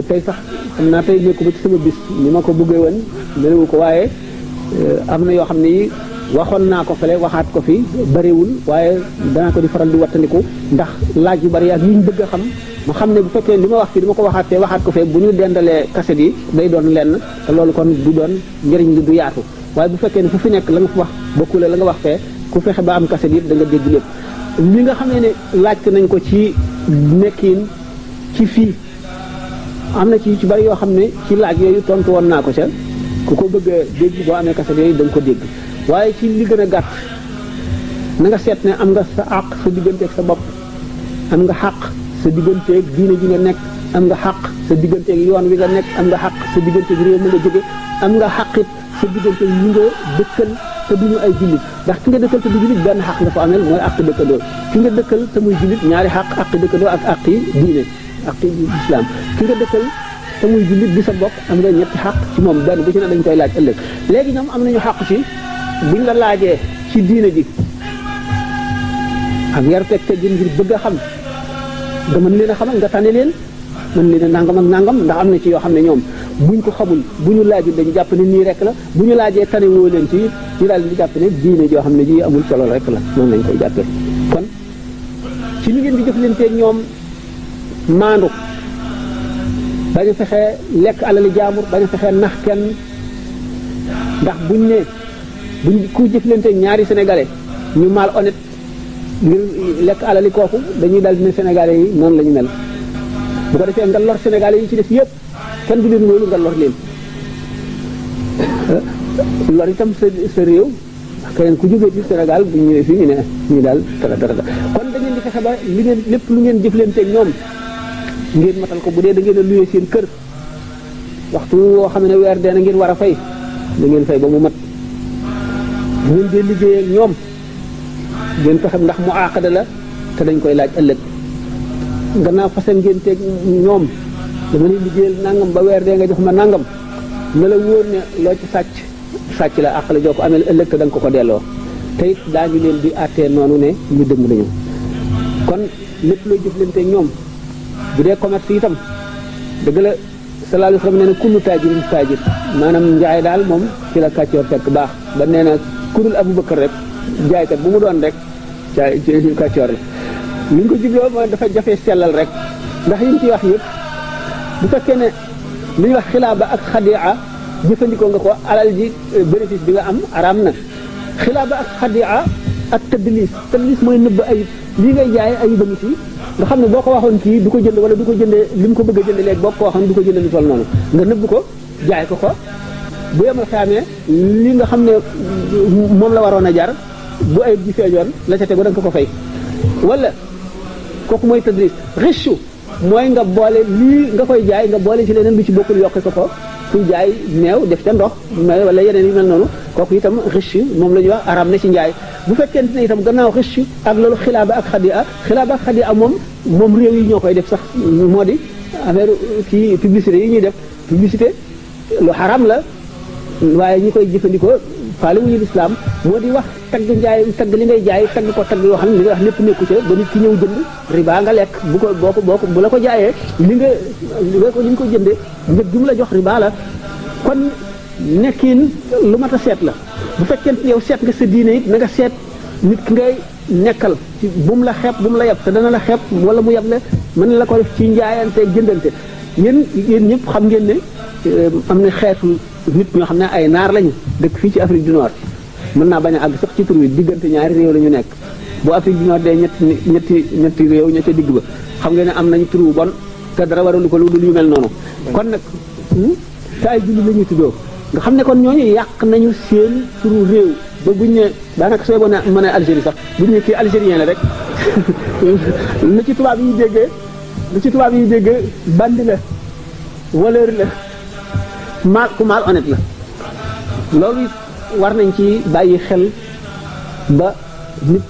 tey sax xam naa tey nekku ba ci sama bis ni ma ko bëggee woon melewu ko waaye am na yoo xam ne yi waxoon naa ko fële waxaat ko fi bariwul waaye danaa ko di faral di wattandiku ndax laaj yu bari ak yi ñu bëgg a xam ma xam ne bu fekkee li ma wax fii dama ko waxaat fee waxaat ko fee bu ñu dendalee kaset yi day doon lenn te loolu kon du doon njëriñ li du yaatu waaye bu fekkee ne fu fi nekk la nga fa wax bokkule la nga wax fee ku fexe ba am kaset yi da nga dégg lépp li nga xamee ne laaj nañ ko ci nekkin ci fii am na ci bari yoo xam ne ci laaj yooyu tontu woon naa ko ca ku ko bëgg a dégg boo amee kaset yooyu da nga ko dégg waaye ci li gën a gàtt na nga seet ne am nga sa àq sa digganteeg sa bopp am nga xàq sa digganteeg diine ji nga nekk am nga xàq sa digganteeg yoon wi nga nekk am nga xàq sa digganteeg réew mi nga jóge am nga xàqit sa digganteeg ñi nga dëkkal te duñu ay jullit ndax ki nga dëkkal te du jullit benn xàq nga fa amel mooy àq dëkkandoo ki nga dëkkal te muy jullit ñaari àq dëkkandoo ak àq yi diine àq yi islam ki nga dëkkal te muy jullit di sa bokk am nga ñetti xàq ci moom benn bu ci ne dañ koy laaj ëllëg léegi ñoom am nañu xàq ci buñ la laajee ci diine ji ak yar teg teggin ngir bëgg a xam nga mën leen a xamal nga tane leen mën leen a nangam ak nangam ndax am na ci yoo xam ne ñoom buñ ko xamul bu ñu laajul dañu jàpp ne nii rek la bu ñu laajee tane woo leen ci ñu daal di jàpp ne diine joo xam ne ji amul solo rek la noonu lañ koy jàppee kon ci li ngeen di jëflanteeg ñoom maandu bañ a fexe lekk alali jaamur bañ a fexe nax kenn ndax buñ ku jëflanteeg ñaari sénégalais ñu mal honnête ngir lekk alali kooku dañuy dal dina sénégalais yi noonu la ñu mel bu ko defee nga lor sénégalais yi ci def yëpp kenn du leen wóolu nga lor leen lor itam sa réew keneen ku jógee ci Sénégal bu ñëwee fii ñu ne ñu daal dara kon da ngeen di fexe ba li ngeen lépp lu ngeen jëflanteeg ñoom ngeen matal ko bu dee da ngeen a luyee seen kër waxtu woo xam ne weer dee na ngeen war a fay da ngeen fay ba mu mat bu ngeen dee liggéey ak ñoom ngeen fexe ndax mu aaqada la te dañ koy laaj ëllëg gannaaw fase ngeen teeg ñoom dama ne liggéeyal nangam ba weer dee nga jox ma nangam ne la wóor ne loo ci sàcc la àq la joo ko amee ëllëg te da nga ko delloo te it daañu leen di àttee noonu ne ñu dëng lañu kon lépp looy jëflante ñoom bu dee commerce itam dëgg la sallallahu alayhi wa sallam nee na kullu taajirin taajir maanaam njaay daal moom ci la kàccoor fekk baax ba nee na kurul Abubakar rek jaaykat bu mu doon rek jaay ci kàccoor la li ñu ko jubloo mooy dafa jafe sellal rek ndax yi ñu ci wax yëpp bu fekkee ne li ñuy wax xilaaba ak xadia jëfandikoo nga ko alal ji bénéfice bi nga am araam na xilaaba ak xadia ak tadlis mooy nëbb ayib lii ngay jaay ayib a ngi ci nga xam ne boo ko waxoon kii du ko jënd wala du ko jëndee li mu ko bëgg a jënd léegi boo ko waxoon du ko jënd lu toll noonu nga nëbb ko jaay ko bu yemal xaamee li nga xam ne moom la waroon a jar bu ayib ji feeñoon la ca tegu da nga ko fay wala kooku mooy tadlis richu mooy nga boole lii nga koy jaay nga boole ci leneen lu ci bokkul yokk ko kuy jaay meew def ca ndox mais wala yeneen yu mel noonu kooku itam riche moom la ñuy wax araam na ci njaay bu fekkente ne itam gannaaw riche ak loolu xilaaba ak xadia moom réew yi ñoo koy def sax moo di affaire kii publicité yi ñuy def publicité lu xaraam la waaye ñi koy jëfandikoo faale wuñu lislaam moo di wax tagg njaay tagg li ngay jaay tagg ko tagg yoo xam ne li nga wax lépp nekku ca ba nit ki ñëw jënd riba nga lekk boo ko bu la ko jaayee li nga ko jëndee njëg gi mu la jox riba la kon nekkin lu mat a seet la bu fekkente yow seet nga sa diine it na nga seet nit ki ngay nekkal ci bu mu la xeeb bu mu la yab te dana la xeeb wala mu yab la mën na la ko def ci njaayante jëndante yéen ñëpp xam ngeen ne am na xeetu nit ñoo xam ne ay naar lañu dëkk fii ci Afrique du Nord mën naa bañ a àgg sax ci tur wi diggante ñaari réew la ñu nekk bu Afrique du Nord dee ñetti réew ñetti digg ba xam ngeen ne am nañu tur wu bon te dara waralu ko lu dul yu mel noonu kon nag te ay julli la ñuy tuddoo nga xam ne kon ñooñu yàq nañu seen turu réew ba buñ ne daanaka sooy boo mën a Algérie sax buñ ne kii algérien la rek lu ci tubaab yi déggee bandi la voleur la ku mal honnête la loolu war nañ ci bàyyi xel ba nit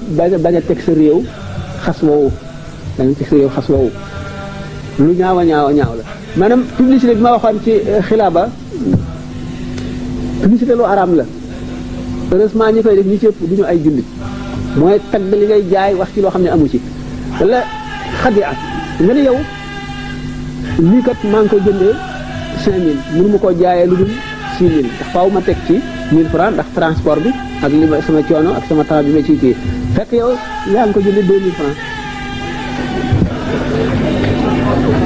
bañ a teg sa réew xas woowu lu ñaaw la maanaam publicité bi ma waxoon ci xilaaba publicité lu araam la heureusement ñi koy def ñi ci ëpp duñu ay jullit mooy tagg li ngay jaay wax ci loo xam ne amu ci wala xadi at nga ne yow lii kat maa ngi ko jëndee 5000 mënu ma koo jaayee lu dul 6000 ndax faaw ma teg ci 1000 francs ndax transport bi ak li ma sama coono ak sama temps bi ma ciy téye fekk yow yaa ngi ko jëndee 2000 francs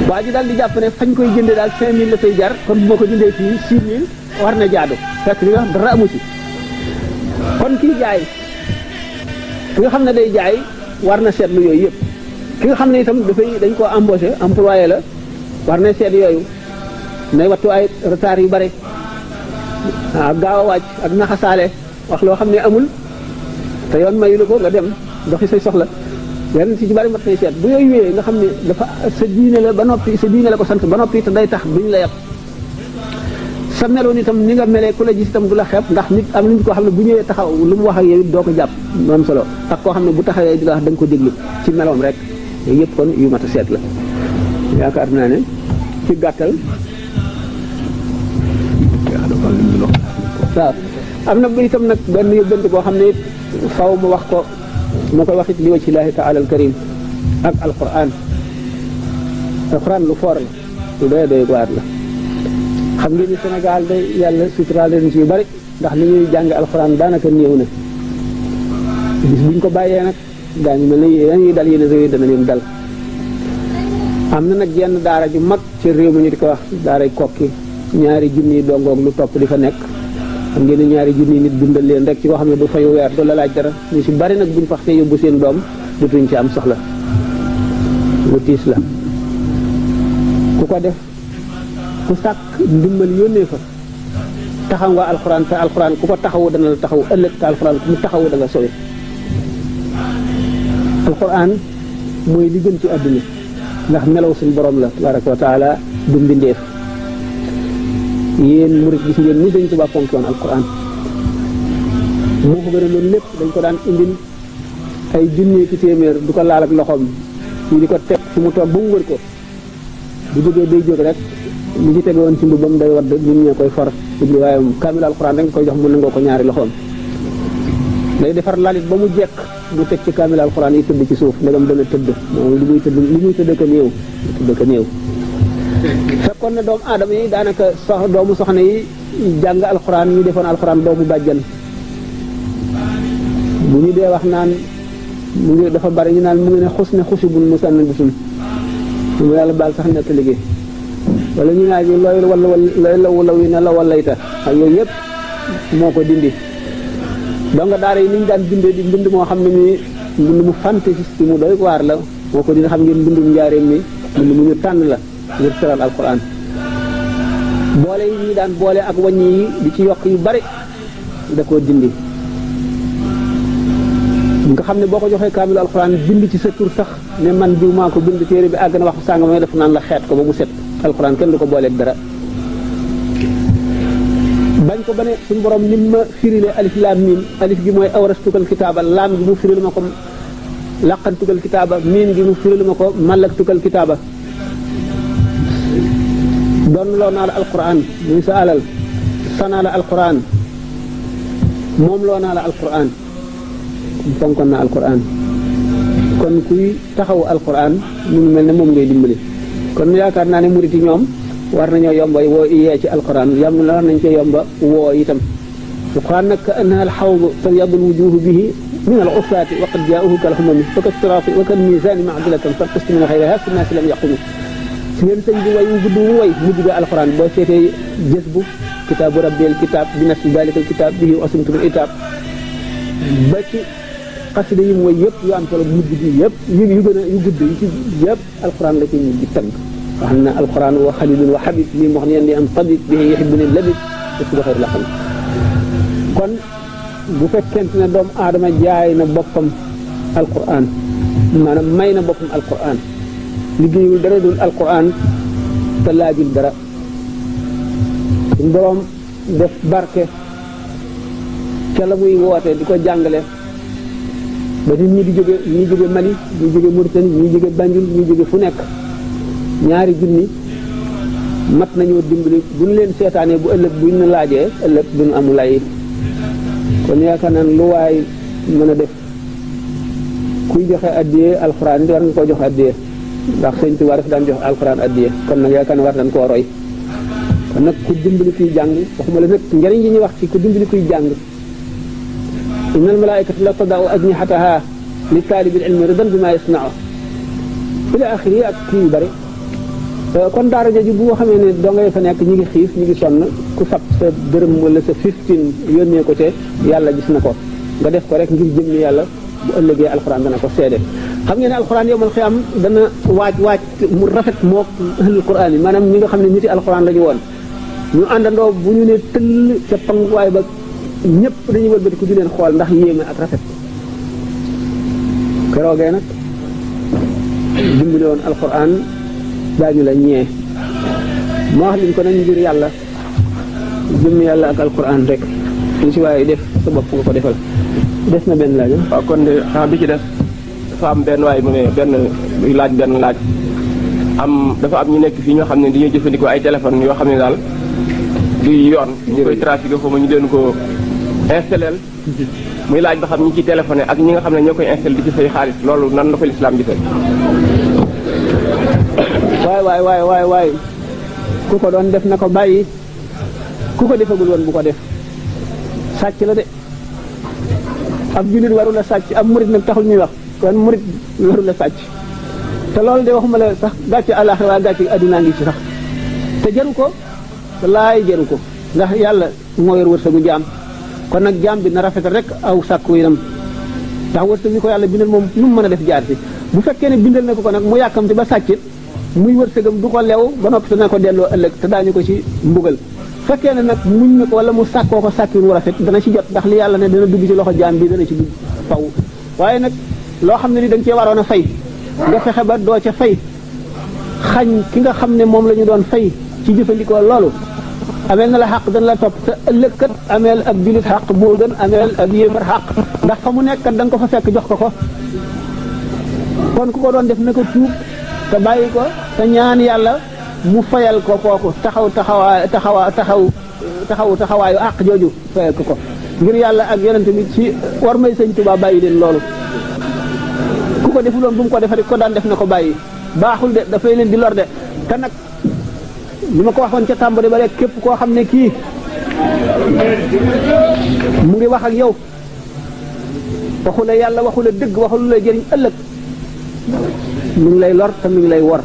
waa ji daal di jàpp ne fañ koy jëndee daal 5000 la fay jar kon bu ma ko jëndee fii 6000 war na jaadu fekk li nga wax dara amu ci kon kii jaay ki nga xam ne day jaay war na seetlu yooyu yëpp ki nga xam ne itam dañ koo embauché employé la war na seet yooyu nay wattu ay retard yu bare ak gaaw a wàcc ak naxasaale wax loo xam ne amul te yoon mayu la ko nga dem doxi say soxla yenn si ci bari mat nay seet bu yooyu wéyee nga xam ne dafa sa diine la ba noppi sa diine la ko sant ba noppi te day tax duñ la yàpp sa meloon itam ni nga melee ku la gis itam du la xeeb ndax nit am nit koo xam ne bu ñëwee taxaw lu mu wax ak yow it doo ko jàpp moom solo ak koo xam ne bu taxawee di la wax da nga ko déglu ci meloom rek yooyu yëpp kon yu mat a seet la yaakaar naa ne ci gàttal waaw am na itam nag benn yóbbante boo xam ne it faw ma wax ko ma koy wax it li wajhi llaahi taala al karim ak alquran lu foor la lu doy waar la xam ngeen ni Sénégal day yàlla suturaal leen ci yu bari ndax li ñuy jàng alquran daanaka néew na bis buñ ko bàyyee nag daañu mel ne dañuy dal yeneen réew yi dana leen dal am na nag yenn daara ju mag ci réew mi ñu di ko wax daaray kokki 2 junni dongoog lu topp di fa nekk xam ngeen ne 2 junni nit dundal leen rek ci koo xam ne du fayu weer du la laaj dara ñu si bari nag buñ faxtee yóbbu seen doom dutuñ ci am soxla lu tiis la ku ko def ku sàkk ndimbal yónnee fa taxaw nga alxuraan te alxuraan ku ko taxawu dana la taxaw ëllëg te alxuraan ku mu taxawu da nga sowe alxuraan mooy li gën ci àdduna ndax melaw suñu borom la tabaraka wa taala du mbindeef yéen murit gis ngeen ni dañ Tuubaa fonk woon alxuraan moo ko gën a loolu lépp dañ ko daan indil ay junni ki téeméer du ko laal ak loxoom ñu di ko teg fi mu toog ba mu wër ko bu jógee day jóg rek li ci tege woon ci mbubam day wadd ñun ñee koy for ubli waaye kaamil alxuraan rek nga koy jox mu nangoo ko 2 loxoom day defar lalit ba mu jekk mu teg ci kaamil alxuraan yi tëdd ci suuf ndegam dana tëdd moom li muy tëdd ka néew fekkoon na doomu aadama yi daanaka doomu soxna yi jàng alxuraan ñu defoon alxuraan doomu bàjjan bu ñu dee wax naan mu ngi dafa bari ñu naan mu ngi ne xus ne xusibun musanna bisul mu yàlla baal sax nekk liggéey wala ñu naa ji looy law yi ne la wallayta ak yooyu yëpp moo ko dindi donc daara yi ni ñu daan bindee di mbind moo xam ne nii mbind mu fantaisiste mu doy waar la moo ko dina xam ngeen mbindum njaareem mi mbind mu ñu tànn la ngir tëral alquran boole yi ñi daan boole ak wàññi yi di ci yokk yu bari da koo dindi nga xam ne boo ko joxee kaamilu alquran bind ci sa tur sax ne man diw maa ko bind téere bi àgg na wax sànga may def naan la xeet ko ba mu set alquran kenn du ko booleeg dara bañ ko ba ne suñu borom nim ma firile alif laam miim alif gi mooy awrastugal kitaaba laam gi mu firil ma ko laqantugal kitaaba miim gi mu firil ma ko mallaktugal kitaaba doon loo naa la alquran muy sa alal sanaa la alquran moom loo naa la alquran fonkoon na alquran kon kuy taxawu alquran mu ngi mel ne moom ngay dimbali kon yaakaar naa ne murit yi ñoom war nañoo yomba woo yee ci alquran yam na war nañ cee yomba woo itam alquran nag ka annaha alxawdu tabyadul wujuhu bihi min al usaati wa qad jaauhu kal xumami fa ka siraati wa kal misaani maadilatan fa qist min xayriha fi naasi lam yaqumu si ngeen sëñ bi way wu gudd wu way mujj ga alquran boo seetee jës bu kitaabu rabbil kitaab bi nas dalikal kitaab bihi asimtul itaab ba ci xasida yi mooy yëpp yu am solo mujj bi yëpp yu gën a yu gudd yi ci yëpp alquran la ci mujj di tënk wax na alquran wa xalilun wa xabib lii moo xam ne di am tabib bihi yuhibbuni labib te su xayr la xam kon bu fekkente ne doomu aadama jaay na boppam alquran maanaam may na boppam alquran liggéeyul dara dul alquran te laajul dara suñ boroom def barke ca la muy woote di ko jàngale ba nit ñi di jóge ñi jóge Mali ñi jóge Mauritanie ñi jóge Banjul ñi jóge fu nekk ñaari junni mat nañoo dimbali bu ñu leen seetaanee bu ëllëg bu ñu laajee ëllëg duñu am lay kon yaakaar naa lu waay mën a def kuy joxe addiyee alxuraan war nga koo joxe addiyee ndax sëñ Tuubaa daf daan joxe alxuraan addiyee kon nag yaakaar naa war nañ koo roy kon nag ku dimbali kuy jàng waxuma la nag njëriñ yi ñuy wax ci ku dimbali kuy jàng innal malaa'ikata la tada'u ajnihataha li taalibil ilmi ridan bimaa yasna'u ila axiri ak kii yu bari kon daara jooju bu xamee ne doo ngay fa nekk ñi ngi xiif ñi ngi sonn ku fab sa dërëm wala sa 15 yónnee ko te yàlla gis na ko nga def ko rek ngir jëmmi yàlla bu ëllëgee alxuraan dana ko seede xam ngeen ne alxuraan yowmal xiyaam dana waaj mu rafet mook ahlul quraan yi maanaam ñi nga xam ne niti alxuraan la ñu woon ñu àndandoo bu ñu ne tëll ca panguwaay ba ñëpp dañuy wëlbati ku di leen xool ndax yéeme ak rafet keroogee nag dimbali woon alxuraan daañu la ñee moo wax liñ ko nañ ngir yàlla jëm yàlla ak alquran rek li si waaye def sa bopp nga ko defal des na benn laaj waaw kon de xanaa bi ci des dafa am benn waay mu ne benn laaj dafa am ñu nekk fii ñoo xam ne dañuy jëfandikoo ay téléphone yoo xam ne daal du yoon ñu koy trafiqué xaw ma ñu leen ko installeel muy laaj ba xam ñi ci téléphoné ak ñi nga xam ne ñoo koy installé di ci fay xaalis loolu nan la ko lislaam gisee waay ku ko doon def na ko bàyyi ku ko defagul woon bu ko def sàcc la de ab jullit warul a sàcc ab murit nag taxul ñuy wax kon murit warul a sàcc te loolu de waxuma la sax gàcce àllaaxira waaye gàcce addunaa ngi ci sax te jaru ko te laay jaru ko ndax yàlla moo yor wërsëgu jaam kon nag jaam bi na rafetal rek aw sàkku yinam ndax wërsëg bi ko yàlla bindal moom nu mu mën a def jaar si bu fekkee ne bindal na ko nag mu yàkkamte ba sàccit muy wërsëgam du ko lew ba noppi te na ko delloo ëllëg te daañu ko ci mbugal fekkee ne nag muñ na ko wala mu sàkkoo ko sàkkin wu rafet dana ci jot ndax li yàlla ne dana dugg ci loxo jaam bi dana ci dugg faw waaye nag loo xam ne ni da nga cee waroon a fay nga fexe ba doo ca fay xañ ki nga xam ne moom la ñu doon fay ci jëfandikoo loolu ameel na la xaq dana la topp te ëllëg kat ameel ab julit xaq moo gën ameel ab yéefar xaq ndax fa mu nekk kat da nga ko fa fekk jox ko kon ku ko doon def na ko tuub te bàyyi ko te ñaan yàlla mu fayal ko kooku taxawaayu àq jooju fayal ko ngir yàlla ak yonente bi ci war may sëñ Tuubaa bàyyi leen loolu ku ko defuloon bu mu ko defee ko daan def na ko bàyyi baaxul de dafay leen di lor de te nag li ma ko waxoon ca tàmbali ba rek képp koo xam ne kii mu ngi wax ak yow waxu la yàlla waxu la dëgg waxu lu la jëriñ ëllëg mi ngi lay lor te mi ngi lay wor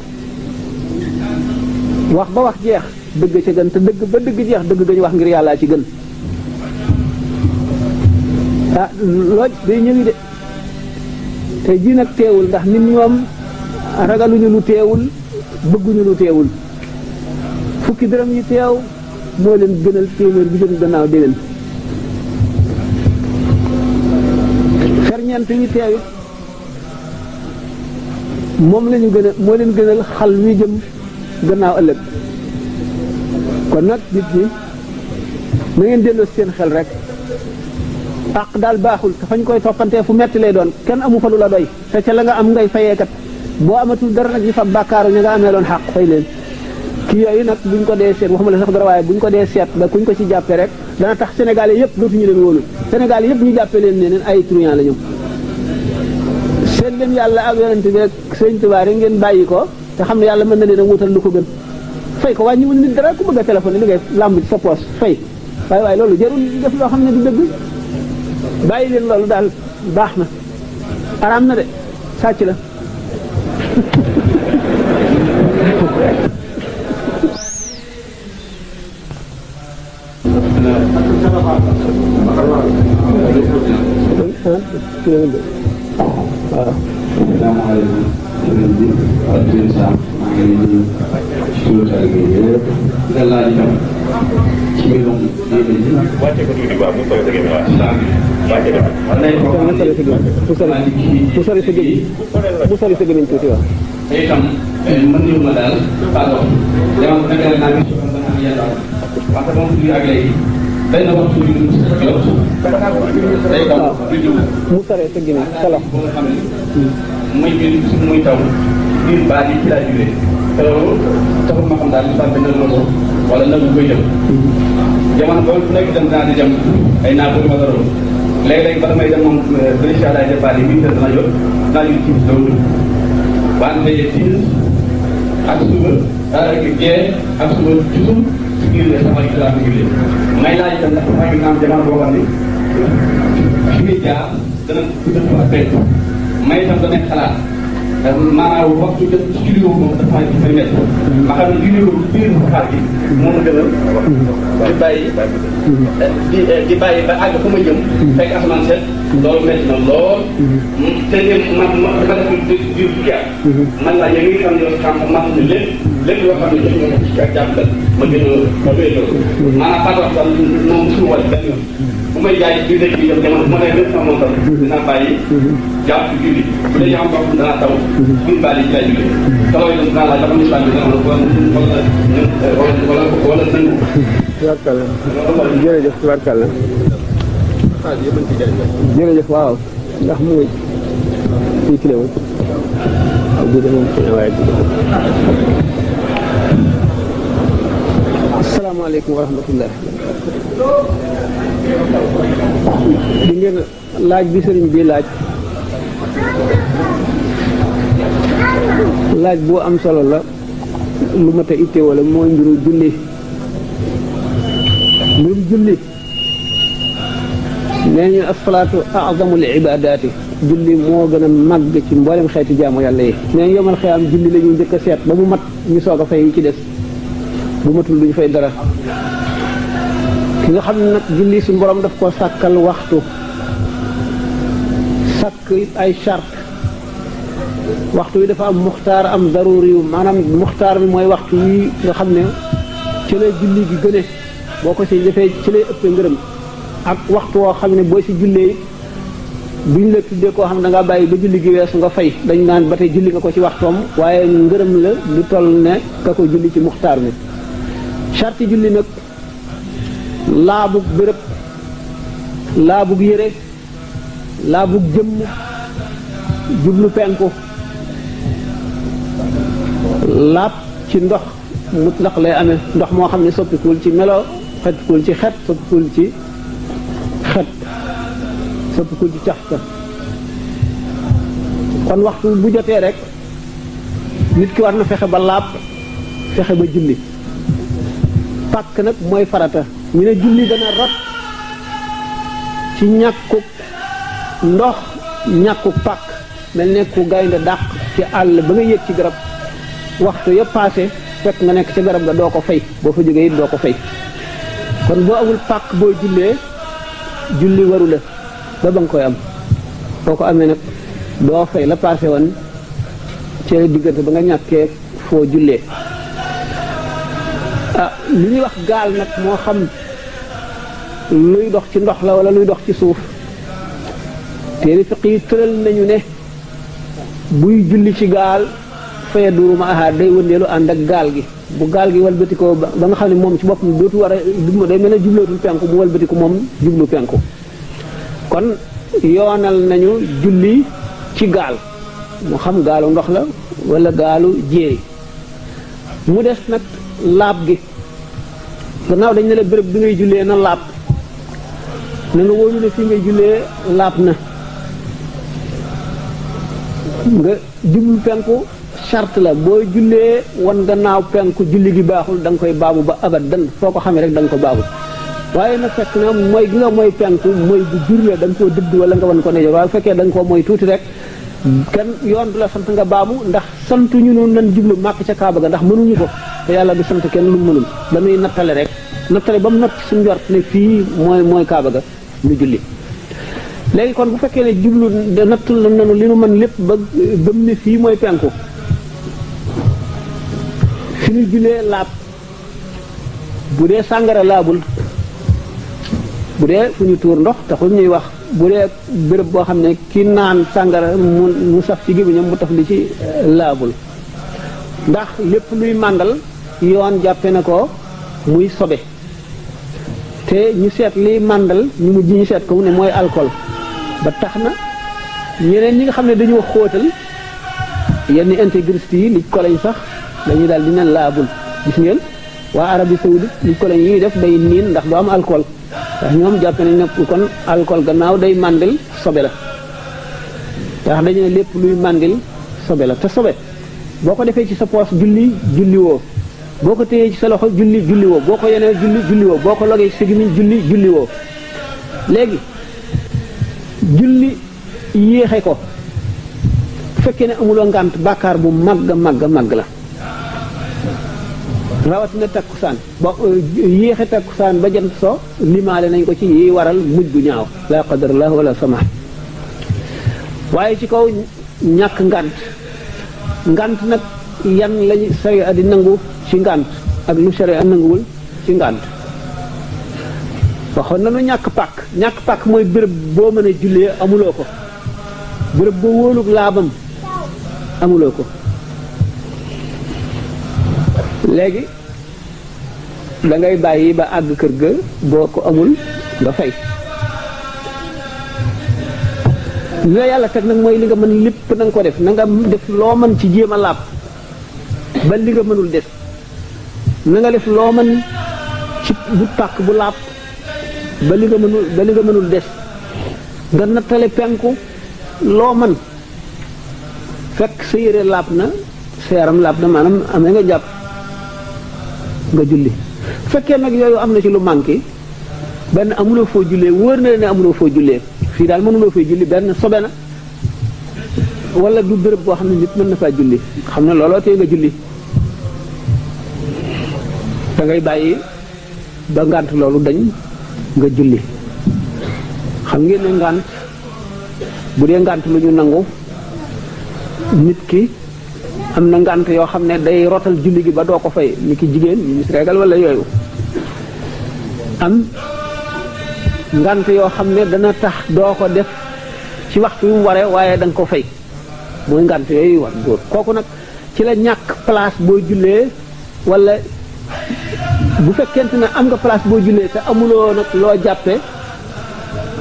wax ba wax jeex dëgg ca gën te dëgg ba dëgg jeex dëgg gañu wax ngir yàllaa ci gën ah looj day ñëwi de te ji nag teewul ndax nit ñoom ragaluñu lu teewul bëgguñu lu teewul fukki dërëm yi teew moo leen gënal téeméer bi jëm gannaaw déwén ferñeent yi teew it moom lañu gën a moo leen gënal xal wi jëm gannaaw ëllëg kon nag nit ñi na ngeen delloo seen xel rek àq daal baaxul te fañ koy toppantee fu metti lay doon kenn amu fa lu la doy te ca la nga am ngay fayeekat boo amatul dara nag ñu fa bàkkaaru ña nga amee loon xaq fay leen kii yooyu nag buñ ko dee seet waxuma la sax dara waaye buñ ko dee seet ba kuñ ko ci jàppee rek dana tax Sénégalais yëpp dootuñu leen wóolu Sénégal yëpp ñu jàppee leen ne ay truand la ñu seet leen yàlla ak yonent bi rek Sëñ Tuubaa rek ngeen bàyyi ko te xam ne yàlla mën na leen a wutal lu ko gën fay ko wàññiwul nit dara ku bëgg a téléphone li ngay làmb ci sa poos fay waaye loolu jarul def loo xam ne du dëgg bàyyi leen loolu daal baax na araam na de sàcc la waaw salaamaaleykum sëriñ bi ak sëriñ Sam maa ngi leen di suñu taalibe yëpp nga laaj itam ci mbirum diine ji. wàcce ko tuuti waaw mu sori sa gémmiñ waaw wàcce ko. bu sori sa gémmiñ bu sori sa gémmiñ tuuti waaw. te itam mën nañu ma daal pardon jamono nag naa ngi soxla dana am yàlla parce que moom fii ak léegi day na waxtu bi ñu jot day daw du mu sori sa gémmiñ sa loxo ba nga xam ne muy biir muy taw biir baa yi ci laa juree te loolu taxul ma xam daal li sant na ko wala nagu koy jëm jamono boobu fu nekk dem naa di dem ay naa bëgg ma dara léeg-léeg bala may dem moom président daay départ yi 8 heures dana jot naa ñu ci dawlu wante tiis ak suba ak gee ak suba toujours ci biir sama yi laa ko jullee may laaj itam ndax maa ngi naan jamono boo xam ne fi muy jaar dana dëpp ak penk may itam damay xalaat maanaam waxtu jot ci julli boobu moom dafa may métti ma xam ne julli boobu ci biir xaar gi moo ma gën a di bàyyi ba àgg fa ma jëm fekk asamaan seet loolu métti na lool te ma def biir fukki at man laa yéen ngi xam ne xam ma xam ne lépp loo xam ne jox nga ko ci ak jàppal ma gën a wéy loolu maanaam par rapport moom suñu wàll benn yoon bu may jaay biir dëkk bi yow jamono bu ma nee lépp sama montal dinaa bàyyi jàpp ci julli bu dee xam bopp danaa taw biir baal yi ci lay julli taw yi dinaa laaj dafa nisbaan bi dana wala nangu tubarkalla jërëjëf tubarkalla jërëjëf waaw ndax mu fii kilé woon bi de moom waaye asalaamaaleykum wa rahmatullah di ngeen laaj bi sëriñ bi laaj boo am solo la lu mat a itte wala mooy mbiru julli nee ñu asalaatu azamul ibadaati julli moo gën a màgg ci mboolem xeeti jaamu yàlla yi nee ñu yomal xëyaam julli la ñuy njëkk a seet ba mu mat ñu soog a fay yi ci des bu matul duñu fay dara ki nga xam ne nag julli si borom daf ko sàkkal waxtu sàkk ay charte waxtu wi dafa am muxtaar am daruri yu maanaam muxtaar mi mooy waxtu wi nga xam ne ci lay julli gi gëne boo ko si defee ci lay ëppee ngërëm ak waxtu woo xam ne boo si jullee buñ la tuddee koo xam ne da ngaa bàyyi ba julli gi weesu nga fay dañ naan ba tey julli nga ko ci waxtoom waaye ngërëm la du toll ne ka ko julli ci muxtaar mi charte julli nag laabug bërëb laabug yére laabug jëmm jublu penku laab ci ndox mutlaq lay amee ndox moo xam ne soppikuwul ci melo soppikuwul ci xet soppikuwul ci caxka kon waxtu bu jotee rek nit ki war na fexe ba laab fexe ba julli pàkk nag mooy farata ñu ne julli dana rot ci ñàkkuk ndox ñàkkuk pàkk mel ne ku gaynde dàq ci àll ba nga yéeg ci garab waxtu yëpp passé fekk nga nekk ci garab ga doo ko fay boo fa jógee it doo ko fay kon boo amul pàkk boo jullee julli waru la ba ba nga koy am boo ko amee nag doo fay la passé woon ci diggante ba nga ñàkkee foo jullee li ñuy wax gaal nag moo xam luy dox ci ndox la wala luy dox ci suuf téere fiq yi tëral nañu ne buy julli ci gaal faya duruma aha day wëndeelu ànd ak gaal gi bu gaal gi walbatikoo ba nga xam ne moom ci boppam dootu war a day mel ne jublootul penku mu walbatiku moom jublu penku kon yoonal nañu julli ci gaal mu xam gaalu ndox la wala gaalu jéeri mu des nag laab gi gannaaw dañ ne la béréb bi ngay jullee na laab na nga wóolu ne fi ngay jullee laab na nga jublu penku charte la boo jullee wan gannaaw penku julli gi baaxul da nga koy baamu ba abadan foo ko xamee rek da nga ko baamu waaye nag fekk na mooy gi nga mooy penku mooy bu jur la da nga koo dëdd wala nga wan ko nejo waaye bu fekkee da nga koo mooy tuuti rek kenn yoon du la sant nga baamu ndax santuñu noonu nan jublu màkk ca Kaaba ga ndax mënuñu ko te yàlla du sant kenn lu mënul dañuy nattale rek nattale ba mu natt suñu njort ne fii mooy Kaaba ga ñu julli léegi kon bu fekkee ne jublu nattul nanu li nu mën lépp ba mu ne fii mooy penku fi ñu jullee laab bu dee sàngara laabul bu dee fu ñu tuur ndox taxul ñuy wax bu dee béréb boo xam ne ki naan sàngara mu saf ci gémmiñam mu taf li ci laabul ndax lépp luy màndal yoon jàppe na ko muy sobe te ñu seet liy màndal ñu mujj ñu seet ko mu ne mooy alcool ba tax na ñeneen ñi nga xam ne dañoo xóotal yenn intégriste yi li koleñ sax dañuy daal di ne laabul gis ngeen waa Arabie Saoudite li koleñ yi def day niin ndax du am alcool ndax ñoom jàppe nañ ne kon alcool gannaaw day màndil sobe la ndax dañu ne lépp luy màndil sobe la te sobe boo ko defee ci sa poos julli woo boo ko téyee ci sa loxo julli woo boo ko yenee julli woo boo ko logee ci sa gémmiñ julli woo léegi julli yéexe ko bu fekkee ne amuloo ngànt bàkkaar bu màgg la rawatina takkusaan ba yéexe takkusaan ba jant so limaale nañ ko ci yi waral mujj bu ñaaw la qadarallah wala sama waaye ci kaw ñàkk ngànt nag yan lañu sariya di nangu ci ngànt ak lu sariya nanguwul ci ngànt waxoon nañu ñàkk pàkk mooy béréb boo mën a jullee amuloo ko béréb boo wóolug laabam amuloo ko léegi da ngay bàyyi ba àgg kër ga boo ko amul nga fay li la yàlla teg nag mooy li nga mën lépp na nga ko def na nga def loo mën ci jéem a laab ba li nga mënul des na nga def loo mën ci bu pàkk bu laab ba li nga mënul des nga nattale penku loo mën fekk sa yére laab na sa yaram laab na maanaam amee nga jàpp nga julli fekkee nag yooyu am na ci lu manqué benn amuloo foo jullee wóor na ne amuloo foo jullee fii daal mënuloo fay julli benn sobe na wala du béréb boo xam ne nit mën na faa julli xam ne looloo tee nga julli da ngay bàyyi ba ngànt loolu dañ nga julli xam ngeen ne ngànt bu dee ngànt lu ñu nangu nit ki am na ngànt yoo xam ne day rotal julli gi ba doo ko fay ni ki jigéen ñu mis reegal wala yooyu am ngànt yoo xam ne dana tax doo ko def ci waxtu yu mu waree waaye da nga ko fay mooy ngànt yooyu war góor kooku nag ci la ñàkk place boo jullee wala bu fekkente ne am nga place boo jullee te amuloo nag loo jàppee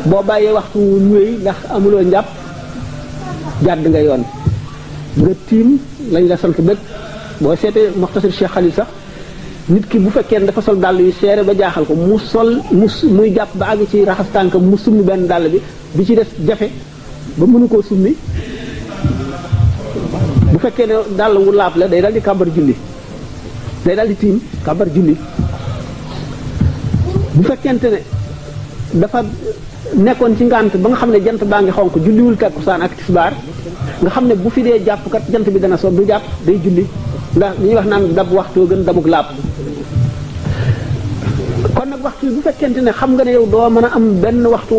boo bàyyee waxtu ñëwee ndax amuloo njàpp jàdd nga yoon nga tiim lañ la sant bëgg boo seetee Muxtasar Cheikh Khalil sax nit ki bu fekkee ne dafa sol dàll yu seere ba jaaxal ko muy jàpp ba àgg ci raxas tànkam mu summi benn dàll bi ci des jafe ba mënu koo summi bu fekkee ne dàll wu laab la day dal di kàmbar julli day dal di tiim kàmbar julli bu fekkente ne dafa nekkoon ci ngànt ba nga xam ne jant baa ngi xonk julliwul takkusaan ak tisbaar nga xam ne bu fi dee jàpp kat jant bi dana so du jàpp day julli ndax li ñuy wax naan dab waxtu gën dabuk laab kon nag waxtu bu fekkente ne xam nga ne yow doo mën a am benn waxtu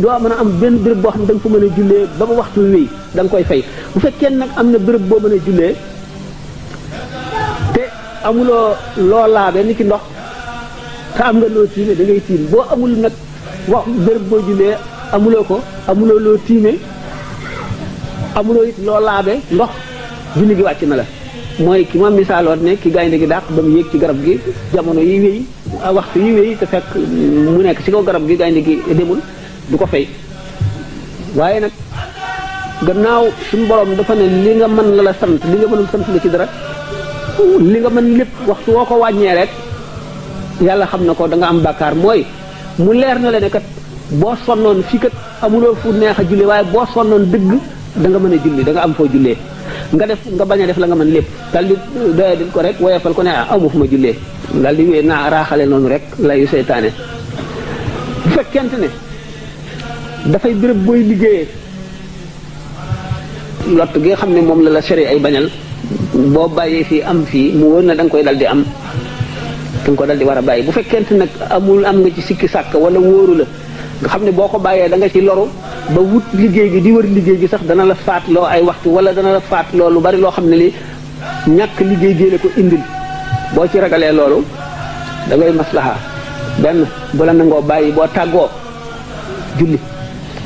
doo mën a am benn béréb boo xam ne da nga fa mën a jullee ba ba waxtu wéy da nga koy fay bu fekkee nag am na béréb boo mën a jullee te amuloo loo laabe ni ki ndox te am nga loo tiime da ngay tiim boo amul nag wax béréb boo jullee amuloo ko amuloo loo tiime amuloo it loo laabe ndox julli gi wàcc na la mooy ki ma misaaloon ne ki gaynde gi dàq ba mu yéeg ci garab gi jamono yi wéy waxtu yi wéy te fekk mu nekk ci kaw garab gi gaynde gi demul du ko fay waaye nag gannaaw suñu borom dafa ne li nga mën la sant li nga mënul sant la ci dara li nga mën lépp waxtu woo ko wàññee rek yàlla xam na ko da nga am bàkkaar mooy mu leer na la ne kat boo sonnoon fii kat amuloo fu neex a julli waaye boo sonnoon dëgg da nga mën a julli da nga am foo jullee nga bañ a def la nga mën lépp dal di doyadil ko rek woyefal ko ne amu fu ma jullee dal di wéy naa raaxale noonu rek layu seytaane bu fekkente ne dafay béréb booy liggéeyee lott gi nga xam ne moom la seri ay bañal boo bàyyee fii am fii mu wóor na da nga koy dal di am da nga ko dal di war a bàyyi bu fekkente nag am nga ci sikki sàkk wala wóoru la nga xam ne boo ko bàyyee da nga ci loru ba wut liggéey gi di wër liggéey gi sax dana la faatloo ay waxtu wala dana la faatloo lu bari loo xam ne li ñàkk liggéey gi la ko indil boo ci ragalee loolu da ngay maslaha benn bu la nangoo bàyyi boo tàggoo julli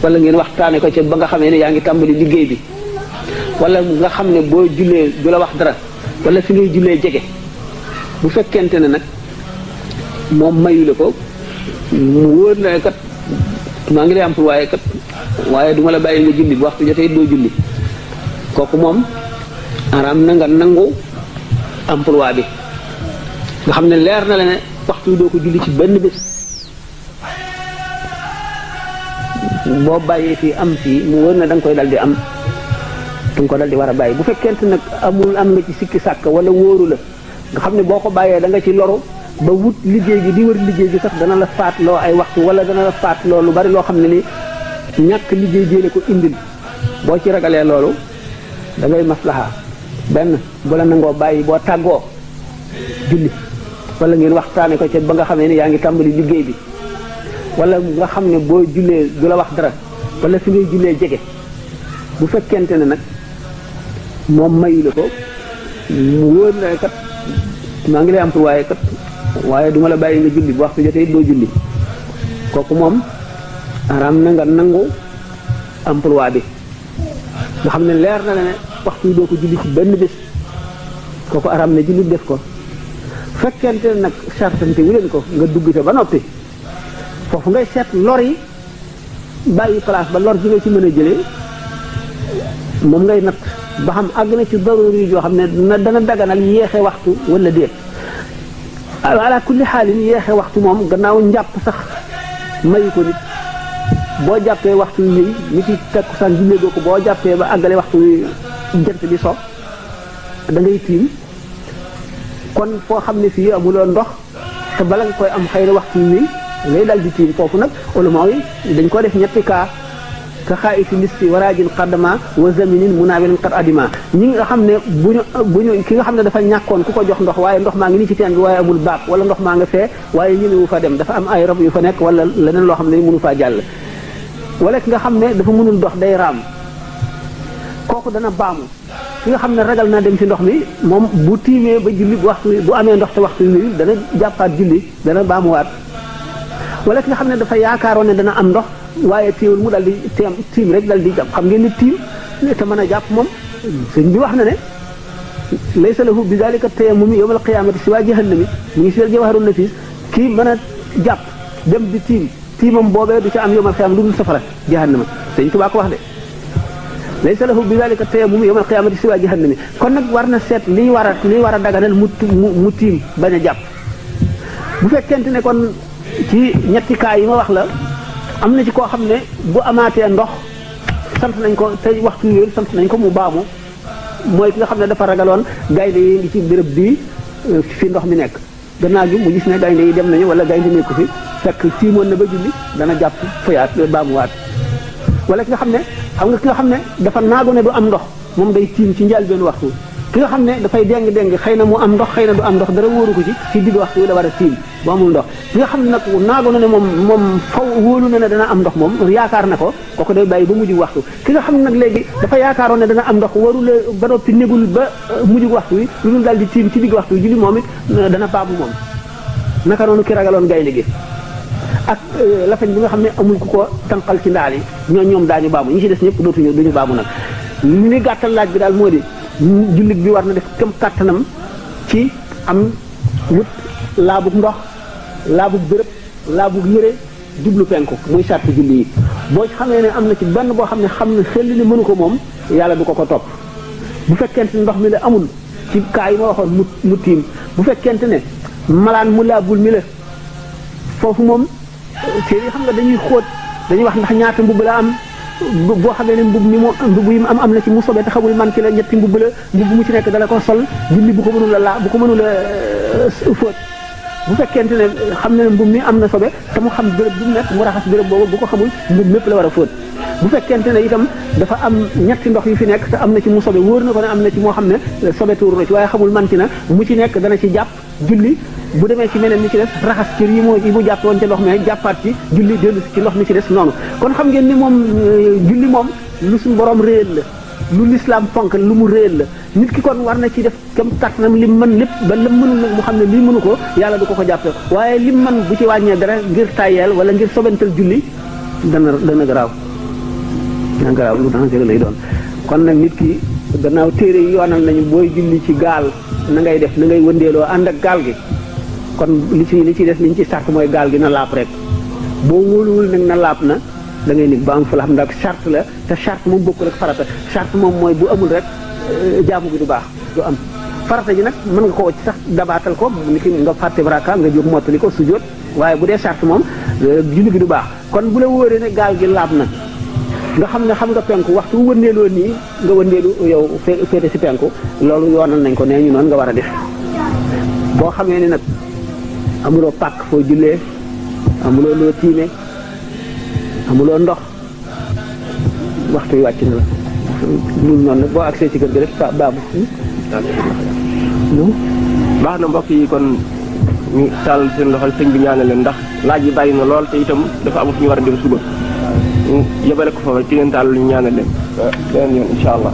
wala ngeen waxtaane ko ci ba nga xamee ne yaa ngi tàmbali liggéey bi wala nga xam ne boo jullee du la wax dara wala fi ngay jullee jege bu fekkente ne nag moom mayu la ko mu wóor na kat maa ngi lay am pour waaye duma la bàyyi nga julli bu waxtu jotee doo julli kooku moom araam na nga nangu emploi bi nga xam ne leer na la ne waxtu doo ko julli ci benn bés boo bàyyee fii am fii mu wóor na da nga koy dal di am da nga ko dal di war a bàyyi bu fekkente nag am nga ci sikki sàkk wala wóoru la nga xam ne boo ko bàyyee da nga ci loru ba wut liggéey gi di wër liggéey gi sax dana la faatloo ay waxtu wala dana la faatloo lu bari loo xam ne li ñàkk liggéey gi la ko indil boo ci ragalee loolu da ngay maslaha benn bu la nangoo bàyyi boo tàggoo julli wala ngeen waxtaane ko ca ba nga xamee ne yaa ngi tàmbali liggéey bi wala nga xam ne boo jullee du la wax dara wala fi ngay jullee jege bu fekkente ne nag moom mayu la ko mu wóor na kat maa ngi lay am pour waaye duma la bàyyi nga julli bu waxtu jotee doo julli kooku moom araam na nga nangu emploi bi nga xam ne leer na la ne waxtu yi doo ko julli ci benn bés kooku araam na julli def ko fekkente ne nag sartante wu leen ko nga dugg te ba noppi foofu ngay seet lor yi bàyyi place ba lor ji nga ci mën a jëlee moom ngay natt ba xam àgg na ci daruri yoo xam ne dana daganal yéexe waxtu wala déet ala kulli xaalin yéexe waxtu moom gannaaw njàpp sax mayu ko nit boo jàppee waxtu wi ni ci takkusaan jullee goo ko boo jàppee ba àggale waxtu wi jant bi so da ngay tiim kon foo xam ne fii amuloo ndox te bala nga koy am xëy na waxtu wi ngay dal di tiim foofu nag ulama yi dañ ko def ñetti kaa ka xaaiti listi waraajin qaddama wa zaminin munawilin qad adima ñi nga xam ne bu ñu ki nga xam ne dafa ñàkkoon ku ko jox ndox waaye ndox maa ngi nii ci teen bi waaye amul baak wala ndox maa nga fee waaye ñemewu fa dem dafa am ay rab yu fa nekk wala leneen loo xam ne mënu faa jàll wala ki nga xam ne dafa mënul dox day raam kooku dana baamu ki nga xam ne ragal naa dem ci ndox mi moom bu tiimee ba julli bu waxtu bu amee ndox te waxtu wi dana jàppaat julli dana baamuwaat wala ki nga xam ne dafa yaakaaroon ne dana am ndox waaye téewul mu dal di tiim rek dal di jàpp xam ngeen ni tiim te mën a jàpp moom sëñ bi wax na ne laysa lahu bi dalika tayammumi yawmal qiyamati siwa jahannami mu ngi si jawharun nafis kii mën a jàpp dem di tiimam boobee du ca am yawmal qiyamati lu dul safara jahannama sëñ Tuubaa ko wax de laysa lahu bi dalika tayammumi yawmal qiyamati siwa jahannami kon nag war na seet liy war a daganal mu tiim bañ a jàpp bu fekkente ne kon ci ñetti kaa yi ma wax la am na ci koo xam ne bu amaatee ndox sant nañ ko te waxtu yooyu sant nañ ko mu baamu mooy ki nga xam ne dafa ragaloon gaynde yi ngi ci béréb bii fi ndox mi nekk gannaaw gi mu gis ne gaynde yi dem nañu wala gaynde nekku fi fekk tiimoon na ba julli dana jàpp fayaat baamuwaat wala ki nga xam ne dafa naagu ne du am ndox moom day tiim ci njaal benn waxtu ki nga xam ne dafay déng xëy na mu am ndox xëy na du am ndox dara wóoru ko ci digg waxtu wi la war a tiim bu amul ndox ki nga xam ne nag naago na ne moom faw wóolu na ne dana am ndox moom yaakaar na ko kooku day bàyyi ba mujj waxtu ki nga xam ne nag léegi dafa yaakaaroon ne dana am ndox warula ba noppi négul ba mujj waxtu wi lu dul daal di tiim ci digg waxtu wi julli moom it dana baabu moom naka noonu ki ragaloon gaynde gi ak lafañ bi nga xam ne amul ku ko tànqal ci ndaal yi ñoom daañu baamu ñi ci des ñëpp duñu baamu nag li gàttal laaj bi daal moo di jullit bi war na def kem kàttanam ci am wut laabug ndox laabug bërëb laabug yëre jublu penku muy sàrt julli yi boo xamee ne am na ci benn boo xam ne xel ni mënu ko moom yàlla du ko topp bu fekkente ndox mi la amul ci kaa yi ma waxoon mu tiim bu fekkente ne malaan mu laabul mi la foofu moom téere xam nga dañuy xóot dañuy wax ndax ñaata mbubb la am boo xamee ne mbubb yi mu am na ci mu sobee te xamul man ci la ñetti mbubb la mbubb mu ci nekk dala ko sol julli bu ko mënul a fóot bu fekkente ne xam ne mbubb mi am na sobe te mu xam béréb bu mu nekk mu raxas béréb boobu bu ko xamul mbubb mépp la war a fóot bu fekkente ne itam dafa am ñetti ndox yu fi nekk te am na ci mu sobe wóor na ko ne am na ci moo xam ne sobe tuur na ci waaye xamul man ci na mu ci nekk dana ci jàpp julli bu demee ci meneen mi ci des raxas cër yi mu jàpp woon ca ndox mi jàppaat ci julli dellu ci ndox mi ci des noonu kon xam ngeen ni moom julli moom lu suñu borom réel la lu lislaam fonk lu mu réel la nit ki kon war na ci def kem kàttanam lim mën lépp ba lam mënul nag mu xam ne lii mënu ko yàlla du ko jàppe waaye lim mën bu ci wàññee dara ngir tàyyeel wala ngir sobental julli dana garaaw lu dangereux lay doon kon nag nit ki gannaaw téere yi yoonal nañu booy julli ci gaal na ngay def na ngay wëndeeloo ànd ak gaal gi kon li ci des liñ ci sart mooy gaal gi na laab rek boo wóoluwul nag na laab na da ngay nit ba am fa la xam ndax charte la te charte moom bokkul ak farata charte moom mooy bu amul rek jaamu bi du baax du am farata ji nag mën nga ko wacc sax dabaatal ko ni ki nga fàtte baraka nga jóg mottali ko sujjóot waaye bu dee charte moom julli bi du baax kon bu la wóoree ne gaal gi laab na nga xam ne xam nga penku waxtu wëndeeloo nii nga wëndeelu yow féete si penku loolu yoonal nañ ko nee ñu noonu nga war a def boo xamee ne nag amuloo pàkk foo jullee amuloo loo tiime amuloo ndox waxtu yi wàcc na la loolu noonu nag boo agsee ci kër gi rek baabu baax na mbokk yi kon ñu tàll seen loxol sëñ bi ñaanal leen ndax laaj yi bàyyi na lool te itam dafa am fu ñu war a dem suba ñu yebale ko fa ci ngeen tàll ñu ñaanal leen beneen yoon incha allah